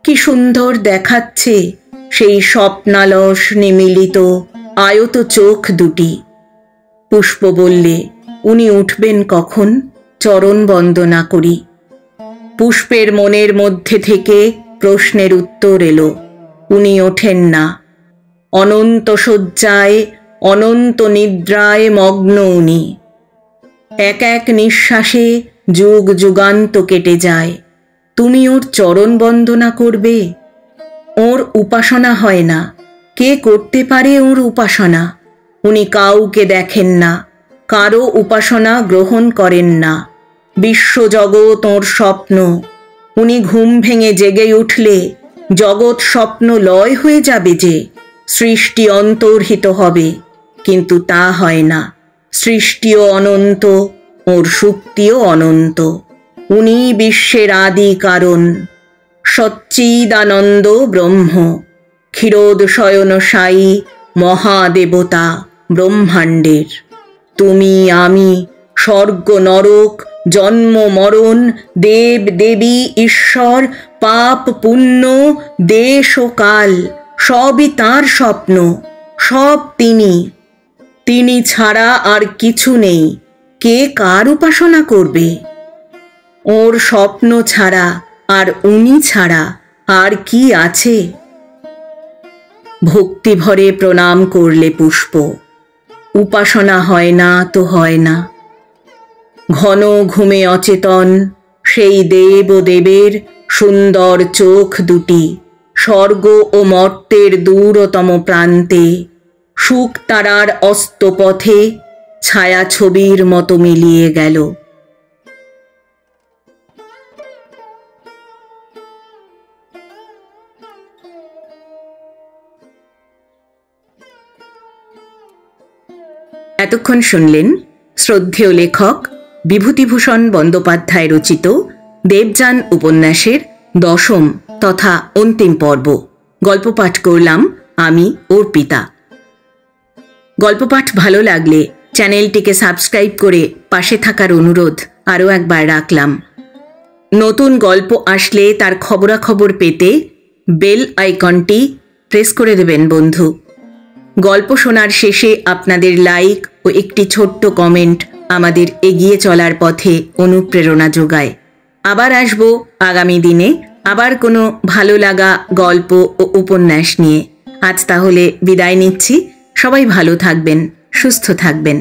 কি সুন্দর দেখাচ্ছে সেই স্বপ্নালস নিমিলিত আয়ত চোখ দুটি। পুষ্প বললে, উনি উঠবেন কখন? চরণ বন্দনা করি। পুষ্পের মনের মধ্যে থেকে প্রশ্নের উত্তর এলো, উনি ওঠেন না। অনন্ত শয্যায় অনন্ত নিদ্রায় মগ্ন উনি। এক এক নিঃশ্বাসে যুগ যুগান্ত কেটে যায়। তুমি ওর চরণ বন্দনা করবে? ওর উপাসনা হয় না। কে করতে পারে ওর উপাসনা? উনি কাউকে দেখেন না, কারো উপাসনা গ্রহণ করেন না। বিশ্বজগৎ ওর স্বপ্ন। উনি ঘুম ভেঙে জেগে উঠলে জগৎ স্বপ্ন লয় হয়ে যাবে যে, সৃষ্টি অন্তর্হিত হবে। কিন্তু তা হয় না। সৃষ্টিও অনন্ত, ওর শক্তিও অনন্ত। উনি বিশ্বের আদি কারণ, সচ্চিদানন্দ ব্রহ্ম, ক্ষীরোদ শয়ন সায়ী মহাদেবতা ব্রহ্মাণ্ডের। তুমি আমি, স্বর্গ নরক, জন্ম মরণ, দেব দেবী ঈশ্বর, পাপ পুণ্য, দেশ ও কাল, সবই তাঁর স্বপ্ন, সব তিনি। তিনি ছাড়া আর কিছু নেই। কে কার উপাসনা করবে? ওর স্বপ্ন ছাড়া আর উনি ছাড়া আর কি আছে? ভক্তি ভরে প্রণাম করলে পুষ্প। উপাসনা হয় না তো হয় না। ঘন ঘুমে অচেতন সেই দেব ও দেবের সুন্দর চোখ দুটি স্বর্গ ও মর্তের দূরতম প্রান্তে শুক তারার অস্তপথে ছায়া ছবির মতো মিলিয়ে গেল। এতক্ষণ শুনলেন শ্রদ্ধেয় লেখক বিভূতিভূষণ বন্দ্যোপাধ্যায় রচিত দেবযান উপন্যাসের 10ম তথা অন্তিম পর্ব। গল্প পাঠ করলাম আমি অর্পিতা। গল্পপাঠ ভালো লাগলে চ্যানেলটিকে সাবস্ক্রাইব করে পাশে থাকার অনুরোধ আরও একবার রাখলাম। নতুন গল্প আসলে তার খবরাখবর পেতে বেল আইকনটি প্রেস করে দেবেন বন্ধু। গল্প শোনার শেষে আপনাদের লাইক ও একটি ছোট্ট কমেন্ট আমাদের এগিয়ে চলার পথে অনুপ্রেরণা যোগায়। আবার আসব আগামী দিনে আবার কোনো ভালো লাগা গল্প ও উপন্যাস নিয়ে। আজ তাহলে বিদায় নিচ্ছি। সবাই ভালো থাকবেন, সুস্থ থাকবেন।